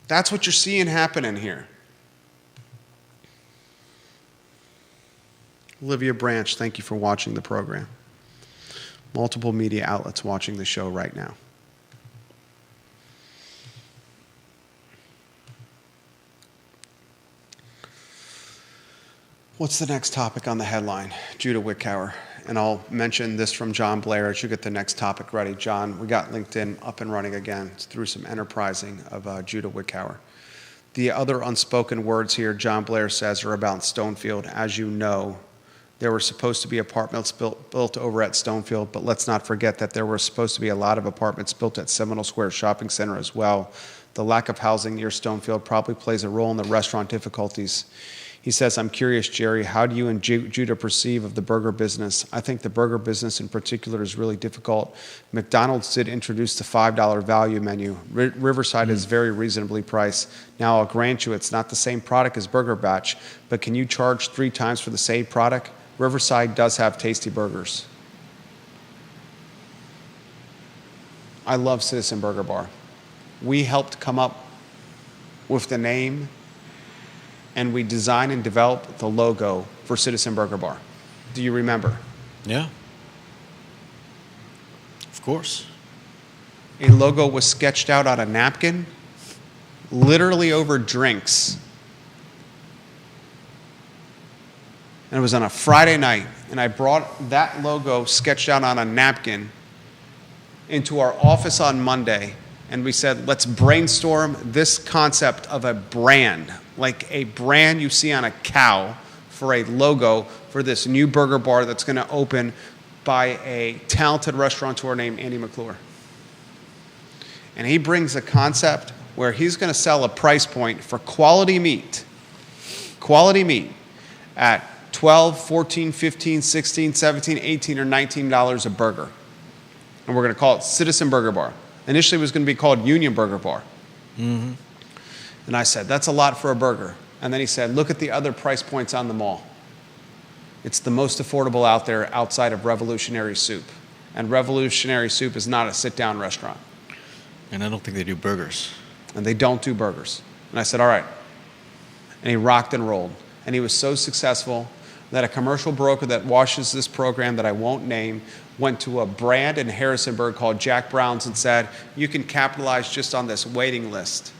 That's what you're seeing happening here. Olivia Branch, thank you for watching the program. Multiple media outlets watching the show right now. What's the next topic on the headline? Judah Wickower. And I'll mention this from John Blair as you get the next topic ready. John, we got LinkedIn up and running again through some enterprising of Judah Wickower. The other unspoken words here, John Blair says, are about Stonefield. As you know, there were supposed to be apartments built over at Stonefield, but let's not forget that there were supposed to be a lot of apartments built at Seminole Square Shopping Center as well. The lack of housing near Stonefield probably plays a role in the restaurant difficulties. He says, I'm curious, Jerry, how do you and Judah perceive of the burger business? I think the burger business in particular is really difficult. McDonald's did introduce the $5 value menu. Riverside is very reasonably priced. Now, I'll grant you it's not the same product as Burger Batch, but can you charge 3 times for the same product? Riverside does have tasty burgers. I love Citizen Burger Bar. We helped come up with the name, and we designed and developed the logo for Citizen Burger Bar. Do you remember? Yeah. Of course. A logo was sketched out on a napkin, literally over drinks. And it was on a Friday night, and I brought that logo sketched out on a napkin into our office on Monday, and we said, let's brainstorm this concept of a brand, like a brand you see on a cow, for a logo for this new burger bar that's going to open by a talented restaurateur named Andy McClure. And he brings a concept where he's going to sell a price point for quality meat at $12, $14, $15, $16, $17, $18, or $19 a burger. And we're going to call it Citizen Burger Bar. Initially, it was going to be called Union Burger Bar. Mm-hmm. And I said, that's a lot for a burger. And then he said, look at the other price points on the mall. It's the most affordable out there outside of Revolutionary Soup. And Revolutionary Soup is not a sit-down restaurant. And I don't think they do burgers. And they don't do burgers. And I said, all right. And he rocked and rolled. And he was so successful that a commercial broker that washes this program that I won't name went to a brand in Harrisonburg called Jack Brown's and said, you can capitalize just on this waiting list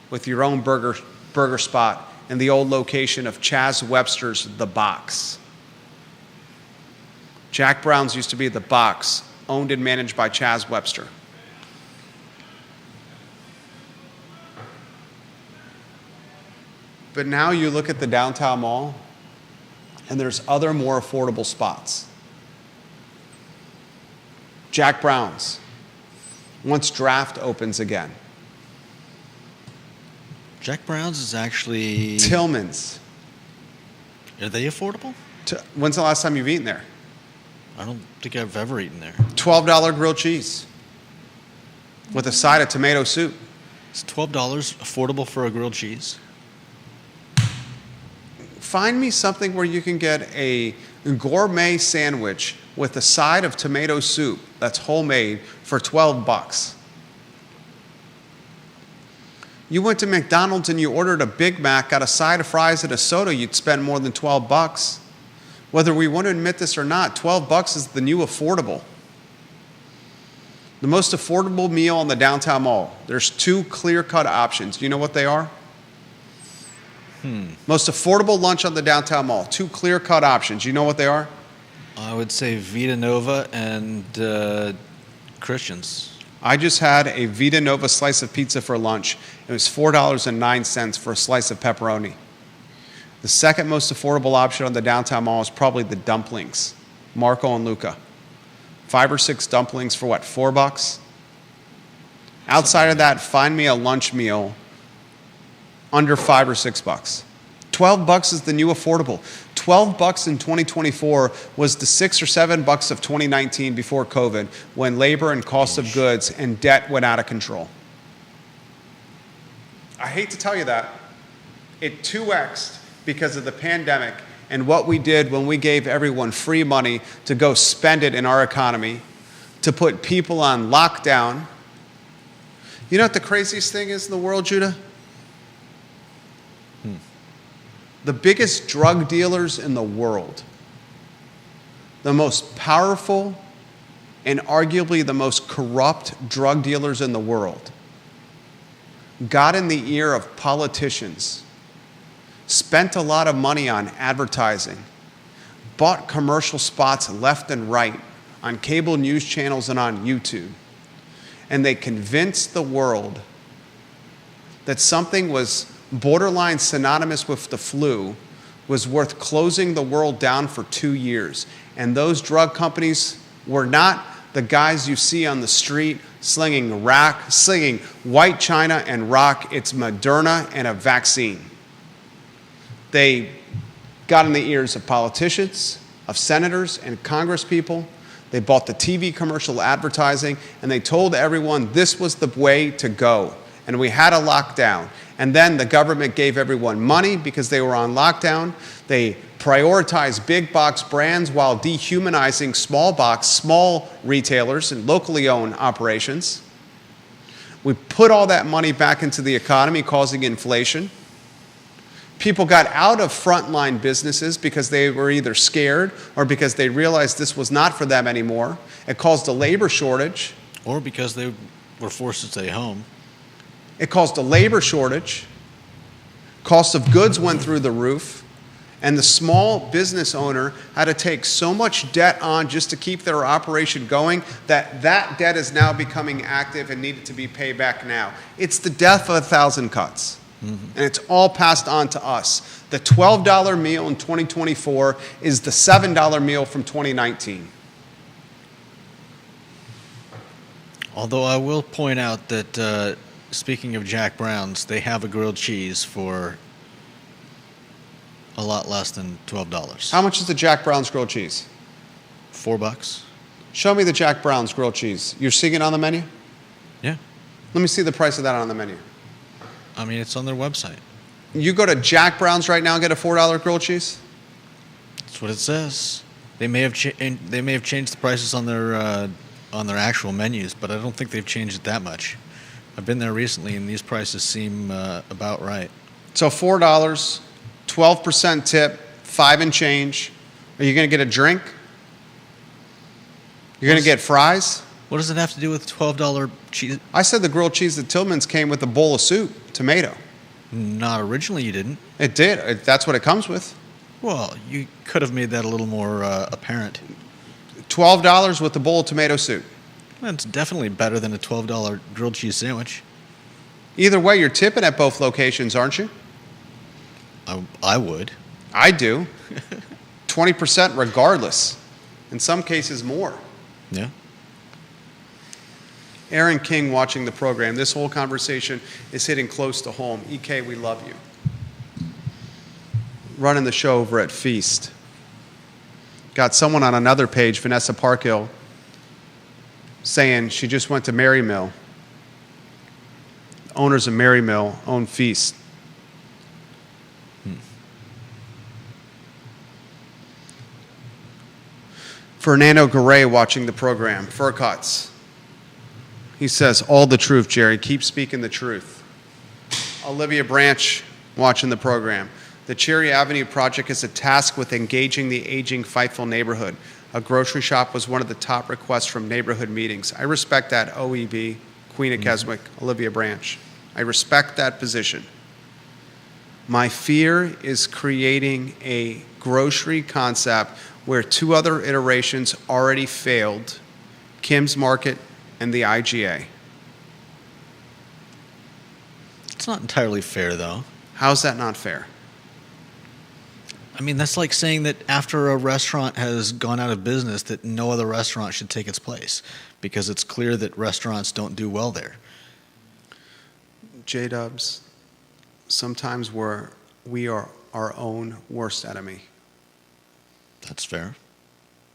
with your own burger spot in the old location of Chaz Webster's The Box. Jack Brown's used to be The Box, owned and managed by Chaz Webster. But now you look at the downtown mall, and there's other more affordable spots. Jack Brown's, once Draft opens again. Jack Brown's is actually... Tillman's. Are they affordable? When's the last time you've eaten there? I don't think I've ever eaten there. $12 grilled cheese with a side of tomato soup. Is $12 affordable for a grilled cheese? Find me something where you can get a gourmet sandwich with a side of tomato soup that's homemade for $12. You went to McDonald's and you ordered a Big Mac, got a side of fries and a soda, you'd spend more than $12. Whether we want to admit this or not, $12 is the new affordable. The most affordable meal on the downtown mall. There's 2 clear-cut options. Do you know what they are? Most affordable lunch on the downtown mall. 2 clear-cut options. You know what they are? I would say Vita Nova and Christian's. I just had a Vita Nova slice of pizza for lunch. It was $4.09 for a slice of pepperoni. The second most affordable option on the downtown mall is probably the dumplings, Marco and Luca. 5 or 6 dumplings for what, $4? Outside of that, find me a lunch meal under $5 or $6. $12 is the new affordable. $12 in 2024 was the $6 or $7 of 2019 before COVID, when labor and cost of goods and debt went out of control. I hate to tell you that. It 2x'd because of the pandemic and what we did when we gave everyone free money to go spend it in our economy, to put people on lockdown. You know what the craziest thing is in the world, Judah? The biggest drug dealers in the world, the most powerful and arguably the most corrupt drug dealers in the world, got in the ear of politicians spent a lot of money on advertising, bought commercial spots left and right on cable news channels and on YouTube, and they convinced the world that something was borderline synonymous with the flu was worth closing the world down for 2 years. And those drug companies were not the guys you see on the street slinging white china and rock. It's Moderna and a vaccine. They got in the ears of politicians, of senators and congresspeople. They bought the TV commercial advertising, and they told everyone this was the way to go. And we had a lockdown. And then the government gave everyone money because they were on lockdown. They prioritized big box brands while dehumanizing small retailers and locally owned operations. We put all that money back into the economy, causing inflation. People got out of frontline businesses because they were either scared or because they realized this was not for them anymore. It caused a labor shortage. Or because they were forced to stay home. It caused a labor shortage. Cost of goods went through the roof. And the small business owner had to take so much debt on just to keep their operation going that that debt is now becoming active and needed to be paid back now. It's the death of 1,000 cuts. Mm-hmm. And it's all passed on to us. The $12 meal in 2024 is the $7 meal from 2019. Although I will point out that speaking of Jack Brown's, they have a grilled cheese for a lot less than $12. How much is the Jack Brown's grilled cheese? $4. Show me the Jack Brown's grilled cheese. You're seeing it on the menu? Yeah. Let me see the price of that on the menu. I mean, it's on their website. You go to Jack Brown's right now and get a $4 grilled cheese? That's what it says. They may have changed the prices on their actual menus, but I don't think they've changed it that much. I've been there recently, and these prices seem about right. So $4, 12% tip, 5 and change. Are you going to get a drink? You're going to get fries? What does it have to do with $12 cheese? I said the grilled cheese at Tillman's came with a bowl of soup, tomato. Not originally, you didn't. It did. That's what it comes with. Well, you could have made that a little more apparent. $12 with a bowl of tomato soup. That's definitely better than a $12 grilled cheese sandwich. Either way, you're tipping at both locations, aren't you? I would. I do. 20% regardless. In some cases, more. Yeah. Aaron King watching the program. This whole conversation is hitting close to home. EK, we love you. Running the show over at Feast. Got someone on another page, Vanessa Parkhill, saying she just went to Mary Mill. The owners of Mary Mill own Feast. Fernando Garay watching the program. Fur Cuts. He says, all the truth, Jerry. Keep speaking the truth. Olivia Branch watching the program. The Cherry Avenue project is a task with engaging the aging Fightful neighborhood. A grocery shop was one of the top requests from neighborhood meetings. I respect that, OEB, Queen of Keswick, Olivia Branch. I respect that position. My fear is creating a grocery concept where 2 other iterations already failed, Kim's Market and the IGA. It's not entirely fair, though. How's that not fair? I mean, that's like saying that after a restaurant has gone out of business, that no other restaurant should take its place, because it's clear that restaurants don't do well there. J-Dubs, sometimes we are our own worst enemy. That's fair.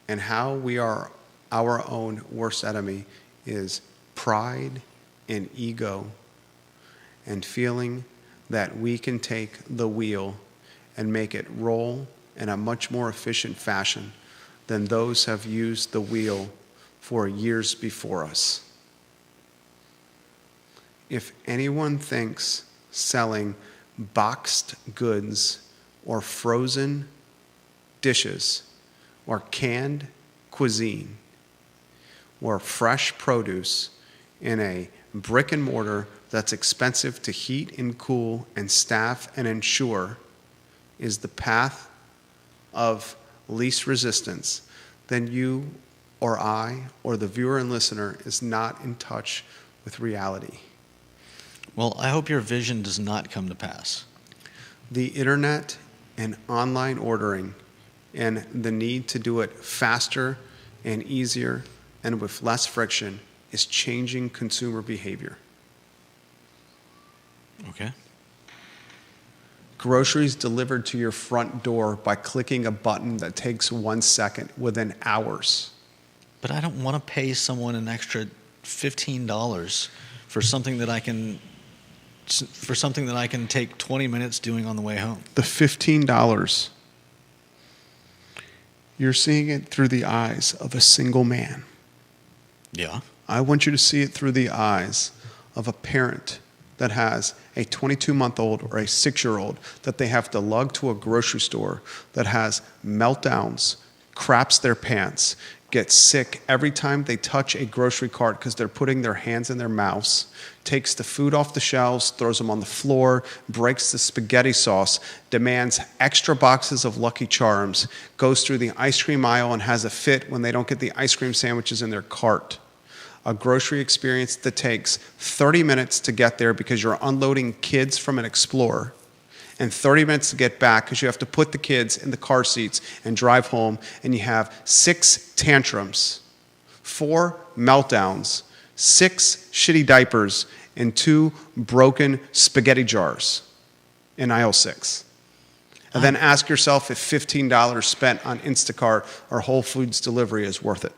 And how we are our own worst enemy is pride and ego and feeling that we can take the wheel and make it roll in a much more efficient fashion than those have used the wheel for years before us. If anyone thinks selling boxed goods or frozen dishes or canned cuisine or fresh produce in a brick and mortar that's expensive to heat and cool and staff and insure is the path of least resistance, then you or I or the viewer and listener is not in touch with reality. Well, I hope your vision does not come to pass. The internet and online ordering and the need to do it faster and easier and with less friction is changing consumer behavior. Okay. Groceries delivered to your front door by clicking a button that takes 1 second within hours. But I don't want to pay someone an extra $15 for something that I can take 20 minutes doing on the way home. The $15, you're seeing it through the eyes of a single man. Yeah. I want you to see it through the eyes of a parent that has a 22-month-old or a 6-year-old that they have to lug to a grocery store that has meltdowns, craps their pants, gets sick every time they touch a grocery cart because they're putting their hands in their mouths, takes the food off the shelves, throws them on the floor, breaks the spaghetti sauce, demands extra boxes of Lucky Charms, goes through the ice cream aisle and has a fit when they don't get the ice cream sandwiches in their cart. A grocery experience that takes 30 minutes to get there because you're unloading kids from an Explorer, and 30 minutes to get back because you have to put the kids in the car seats and drive home, and you have 6 tantrums, 4 meltdowns, 6 shitty diapers, and 2 broken spaghetti jars in aisle 6. And then ask yourself if $15 spent on Instacart or Whole Foods delivery is worth it.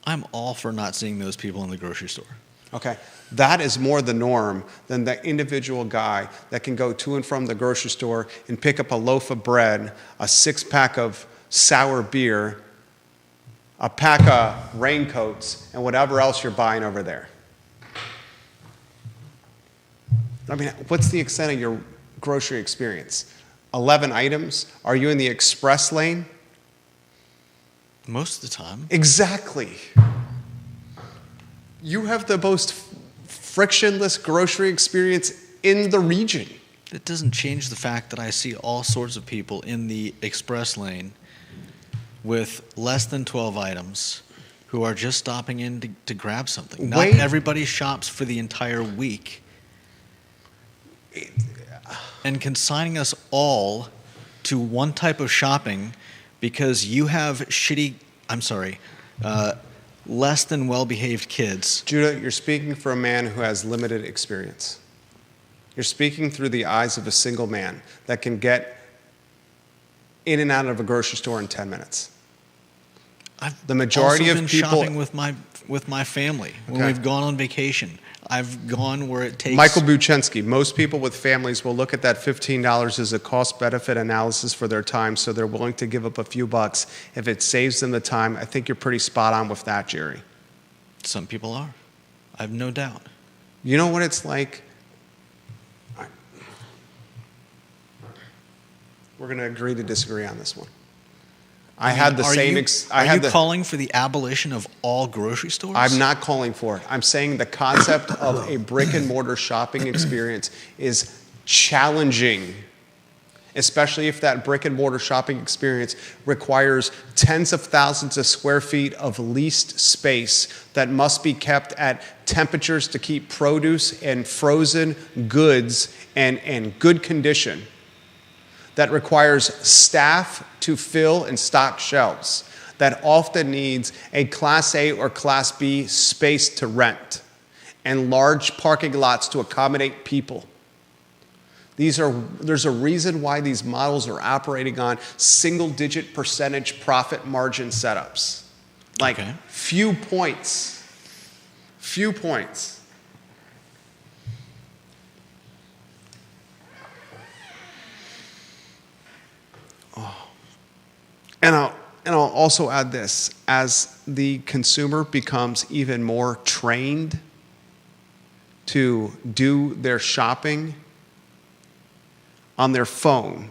I'm all for not seeing those people in the grocery store. Okay, that is more the norm than the individual guy that can go to and from the grocery store and pick up a loaf of bread, a 6-pack of sour beer, a pack of raincoats, and whatever else you're buying over there. I mean, what's the extent of your grocery experience? 11 items? Are you in the express lane? Most of the time. Exactly. You have the most frictionless grocery experience in the region. It doesn't change the fact that I see all sorts of people in the express lane with less than 12 items who are just stopping in to grab something. Not everybody shops for the entire week. And consigning us all to one type of shopping because you have less than well-behaved kids. Judah, you're speaking for a man who has limited experience. You're speaking through the eyes of a single man that can get in and out of a grocery store in 10 minutes. The majority I've of been people shopping with my family when we've gone on vacation. I've gone where it takes. Michael Buchensky, most people with families will look at that $15 as a cost-benefit analysis for their time, so they're willing to give up a few bucks if it saves them the time. I think you're pretty spot on with that, Jerry. Some people are. I have no doubt. You know what it's like? We're going to agree to disagree on this one. I had the same. Are you calling for the abolition of all grocery stores? I'm not calling for it. I'm saying the concept of a brick and mortar shopping experience is challenging, especially if that brick and mortar shopping experience requires tens of thousands of square feet of leased space that must be kept at temperatures to keep produce and frozen goods in good condition, that requires staff to fill and stock shelves, that often needs a Class A or Class B space to rent, and large parking lots to accommodate people. There's a reason why these models are operating on single-digit percentage profit margin setups. Like few points. And I'll also add this. As the consumer becomes even more trained to do their shopping on their phone,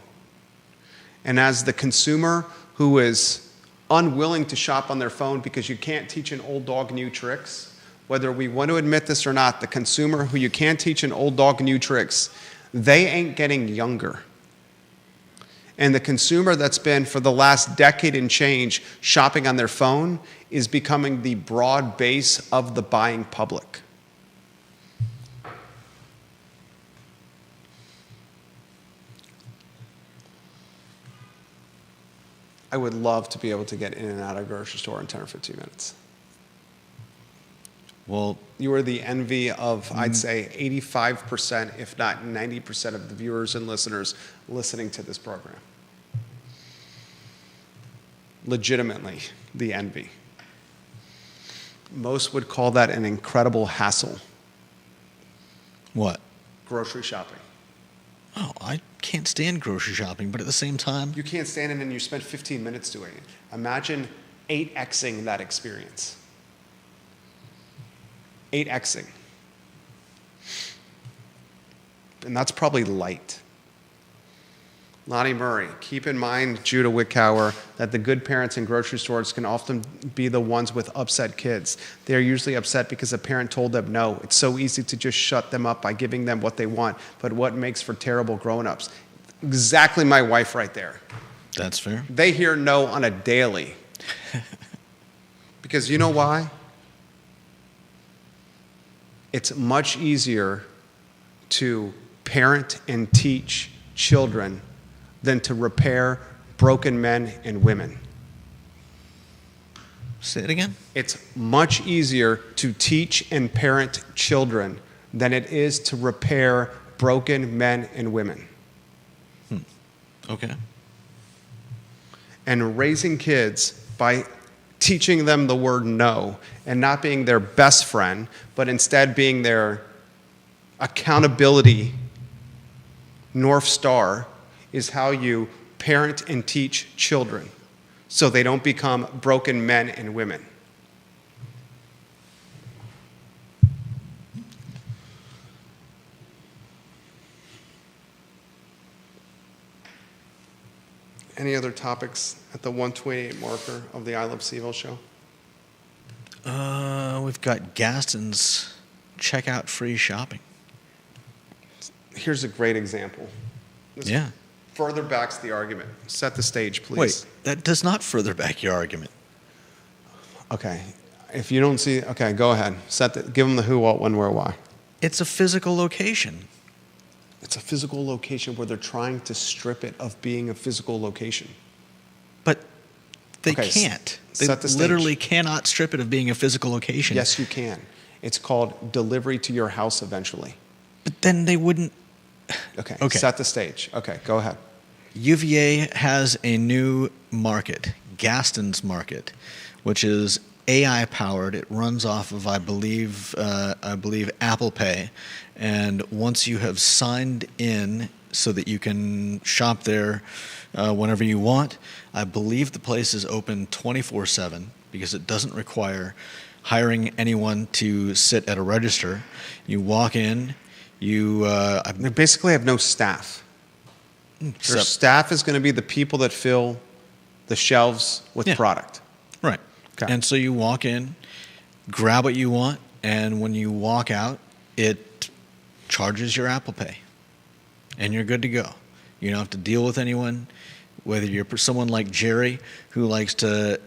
and as the consumer who is unwilling to shop on their phone because you can't teach an old dog new tricks, whether we want to admit this or not, the consumer who you can't teach an old dog new tricks, they ain't getting younger. And the consumer that's been for the last decade and change shopping on their phone is becoming the broad base of the buying public. I would love to be able to get in and out of a grocery store in 10 or 15 minutes. Well, You are the envy of, I'd say, 85%, if not 90% of the viewers and listeners listening to this program. Legitimately, the envy. Most would call that an incredible hassle, what? grocery shopping. Oh, I can't stand grocery shopping, but at the same time, You can't stand it and you spend 15 minutes doing it. Imagine 8xing that experience. 8xing. And that's probably light. Lonnie Murray, keep in mind, Judah Wickower, that the good parents in grocery stores can often be the ones with upset kids. They are usually upset because a parent told them no. It's so easy to just shut them up by giving them what they want, but what makes for terrible grown-ups? Exactly my wife right there. that's fair. They hear no on a daily. Because you know why? It's much easier to parent and teach children than to repair broken men and women. Say it again. It's much easier to teach and parent children than it is to repair broken men and women. Okay. And raising kids by teaching them the word no and not being their best friend, but instead being their accountability North Star is how you parent and teach children so they don't become broken men and women. Any other topics at the 128 marker of the I Love CVille show? We've got Gaston's checkout free shopping. Here's a great example. This Yeah. further backs the argument. Set the stage, please. Wait, that does not further back your argument. Okay. If you don't see, okay, go ahead. Give them the who, what, when, where, why. It's a physical location. It's a physical location where they're trying to strip it of being a physical location. But they Okay, can't. They set the stage. literally cannot strip it of being a physical location. Yes, you can. It's called delivery to your house eventually. But then they wouldn't. Okay. Okay. Set the stage. Okay, go ahead. UVA has a new market, Gaston's Market, which is AI powered. It runs off of, I believe Apple Pay. And once you have signed in so that you can shop there whenever you want, I believe the place is open 24/7 because it doesn't require hiring anyone to sit at a register. You walk in, They basically have no staff. Their Except- staff is going to be the people that fill the shelves with Yeah. product. Right. Okay. And so you walk in, grab what you want, and when you walk out, it charges your Apple Pay. And you're good to go. You don't have to deal with anyone, whether you're someone like Jerry who likes to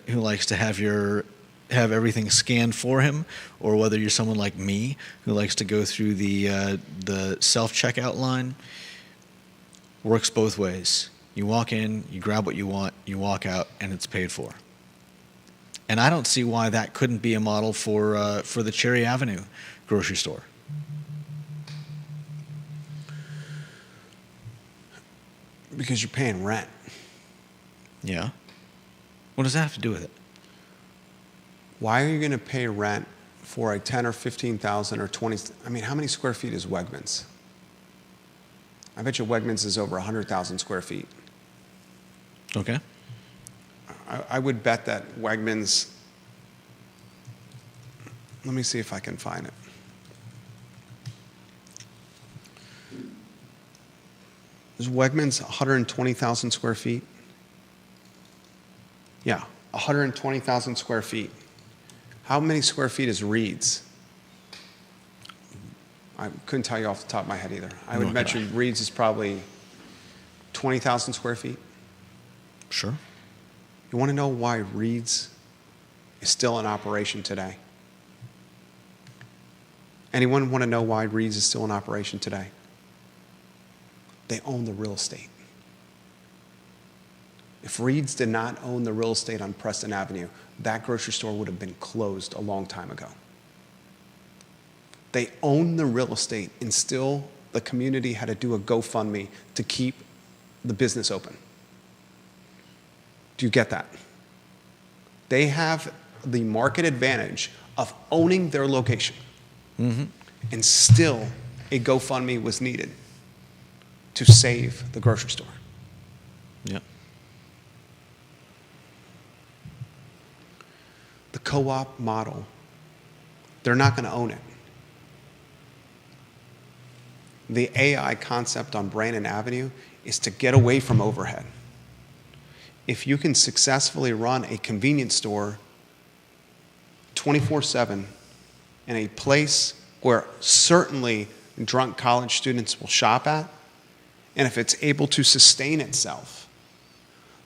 have everything scanned for him, or whether you're someone like me who likes to go through the self-checkout line. Works both ways. You walk in, you grab what you want, you walk out, and it's paid for. And I don't see why that couldn't be a model for the Cherry Avenue grocery store. Because you're paying rent. Yeah. What does that have to do with it? Why are you going to pay rent for a 10 or 15,000 or 20? I mean, how many square feet is Wegmans? I bet you Wegmans is over 100,000 square feet. Okay. I would bet that Wegmans, let me see if I can find it. Is Wegmans 120,000 square feet? Yeah, 120,000 square feet. How many square feet is Reed's? I couldn't tell you off the top of my head either. I would Okay. bet you Reed's is probably 20,000 square feet. Sure. You want to know why Reed's is still in operation today? Anyone want to know why Reed's is still in operation today? They own the real estate. If Reed's did not own the real estate on Preston Avenue, that grocery store would have been closed a long time ago. They own the real estate, and still the community had to do a GoFundMe to keep the business open. Do you get that? They have the market advantage of owning their location. Mm-hmm. And still a GoFundMe was needed to save the grocery store. Yep. The co-op model, they're not going to own it. The AI concept on Brandon Avenue is to get away from overhead. If you can successfully run a convenience store 24/7 in a place where certainly drunk college students will shop at, and if it's able to sustain itself,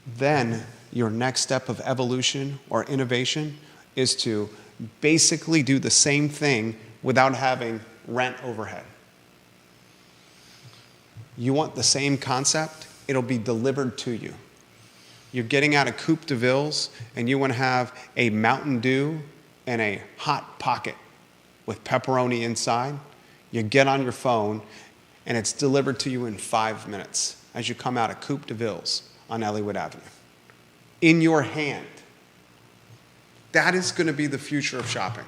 then your next step of evolution or innovation is to basically do the same thing without having rent overhead. You want the same concept? It'll be delivered to you. You're getting out of Coupe de Villes and you want to have a Mountain Dew and a Hot Pocket with pepperoni inside. You get on your phone and it's delivered to you in 5 minutes as you come out of Coupe de Villes on Elliowood Avenue. In your hand. That is going to be the future of shopping.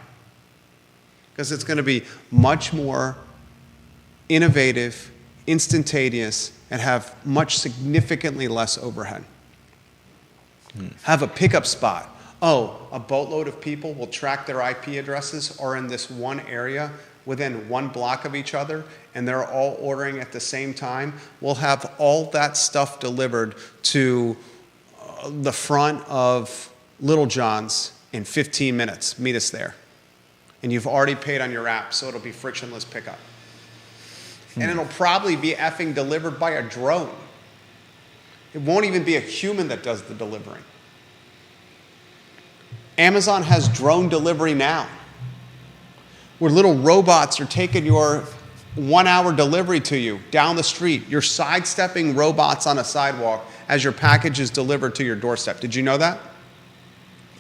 Because it's going to be much more innovative, instantaneous, and have much significantly less overhead. Have a pickup spot. Oh, a boatload of people will track their IP addresses are in this one area within 1 block of each other, and they're all ordering at the same time. We'll have all that stuff delivered to the front of Little John's in 15 minutes. Meet us there. And you've already paid on your app, so it'll be frictionless pickup. And it'll probably be effing delivered by a drone. It won't even be a human that does the delivering. Amazon has drone delivery now, where little robots are taking your 1-hour delivery to you down the street. You're sidestepping robots on a sidewalk as your package is delivered to your doorstep. Did you know that?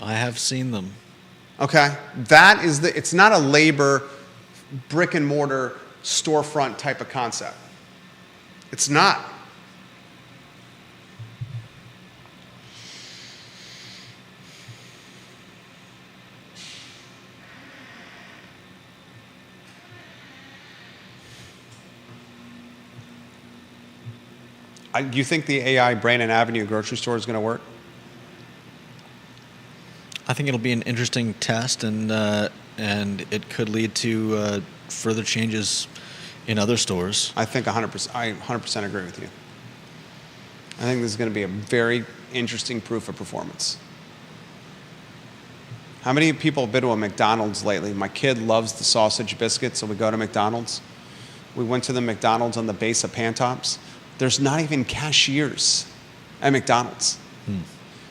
I have seen them. Okay. That is it's not a labor, brick and mortar, storefront type of concept. It's not. Do you think the AI Brandon Avenue grocery store is going to work? I think it'll be an interesting test, and it could lead to further changes in other stores. I think 100%. I 100% agree with you. I think this is going to be a very interesting proof of performance. How many people have been to a McDonald's lately? My kid loves the sausage biscuit, so we go to McDonald's. We went to the McDonald's on the base of Pantops. There's not even cashiers at McDonald's.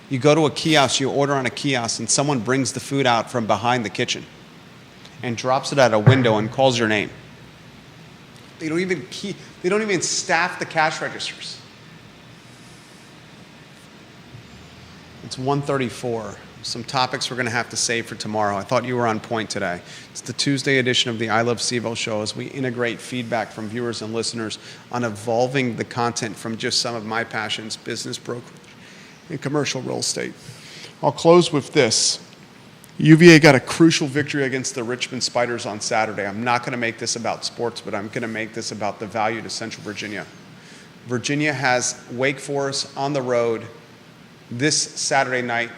You go to a kiosk, you order on a kiosk, and someone brings the food out from behind the kitchen and drops it at a window and calls your name. They don't even staff the cash registers. It's 1:34. Some topics we're going to have to save for tomorrow. I thought you were on point today. It's the Tuesday edition of the I Love CVille show as we integrate feedback from viewers and listeners on evolving the content from just some of my passions, business brokerage and commercial real estate. I'll close with this. UVA got a crucial victory against the Richmond Spiders on Saturday. I'm not going to make this about sports, but I'm going to make this about the value to Central Virginia. Virginia has Wake Forest on the road this Saturday night.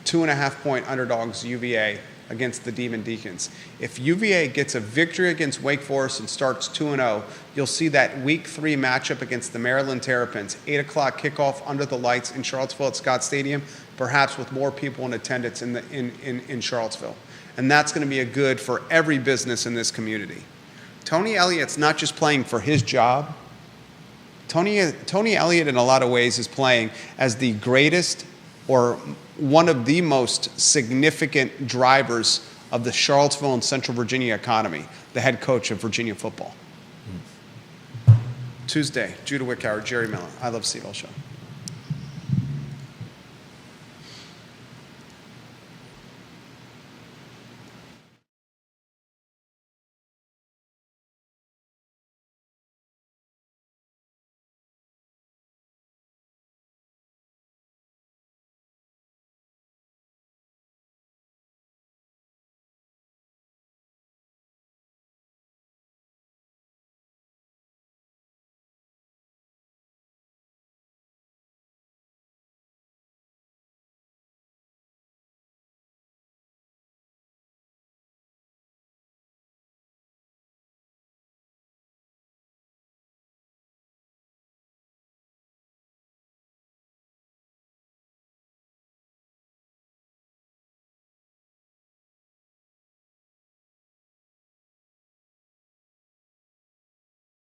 2.5-point underdogs UVA against the Demon Deacons. If UVA gets a victory against Wake Forest and starts 2-0, you'll see that Week 3 matchup against the Maryland Terrapins, 8 o'clock kickoff under the lights in Charlottesville at Scott Stadium, perhaps with more people in attendance in Charlottesville. And that's going to be a good for every business in this community. Tony Elliott's not just playing for his job. Tony Elliott, in a lot of ways, is playing as the greatest or one of the most significant drivers of the Charlottesville and Central Virginia economy, the head coach of Virginia football. Tuesday, Judah Wickhauer, Jerry Miller, I Love CVille Show.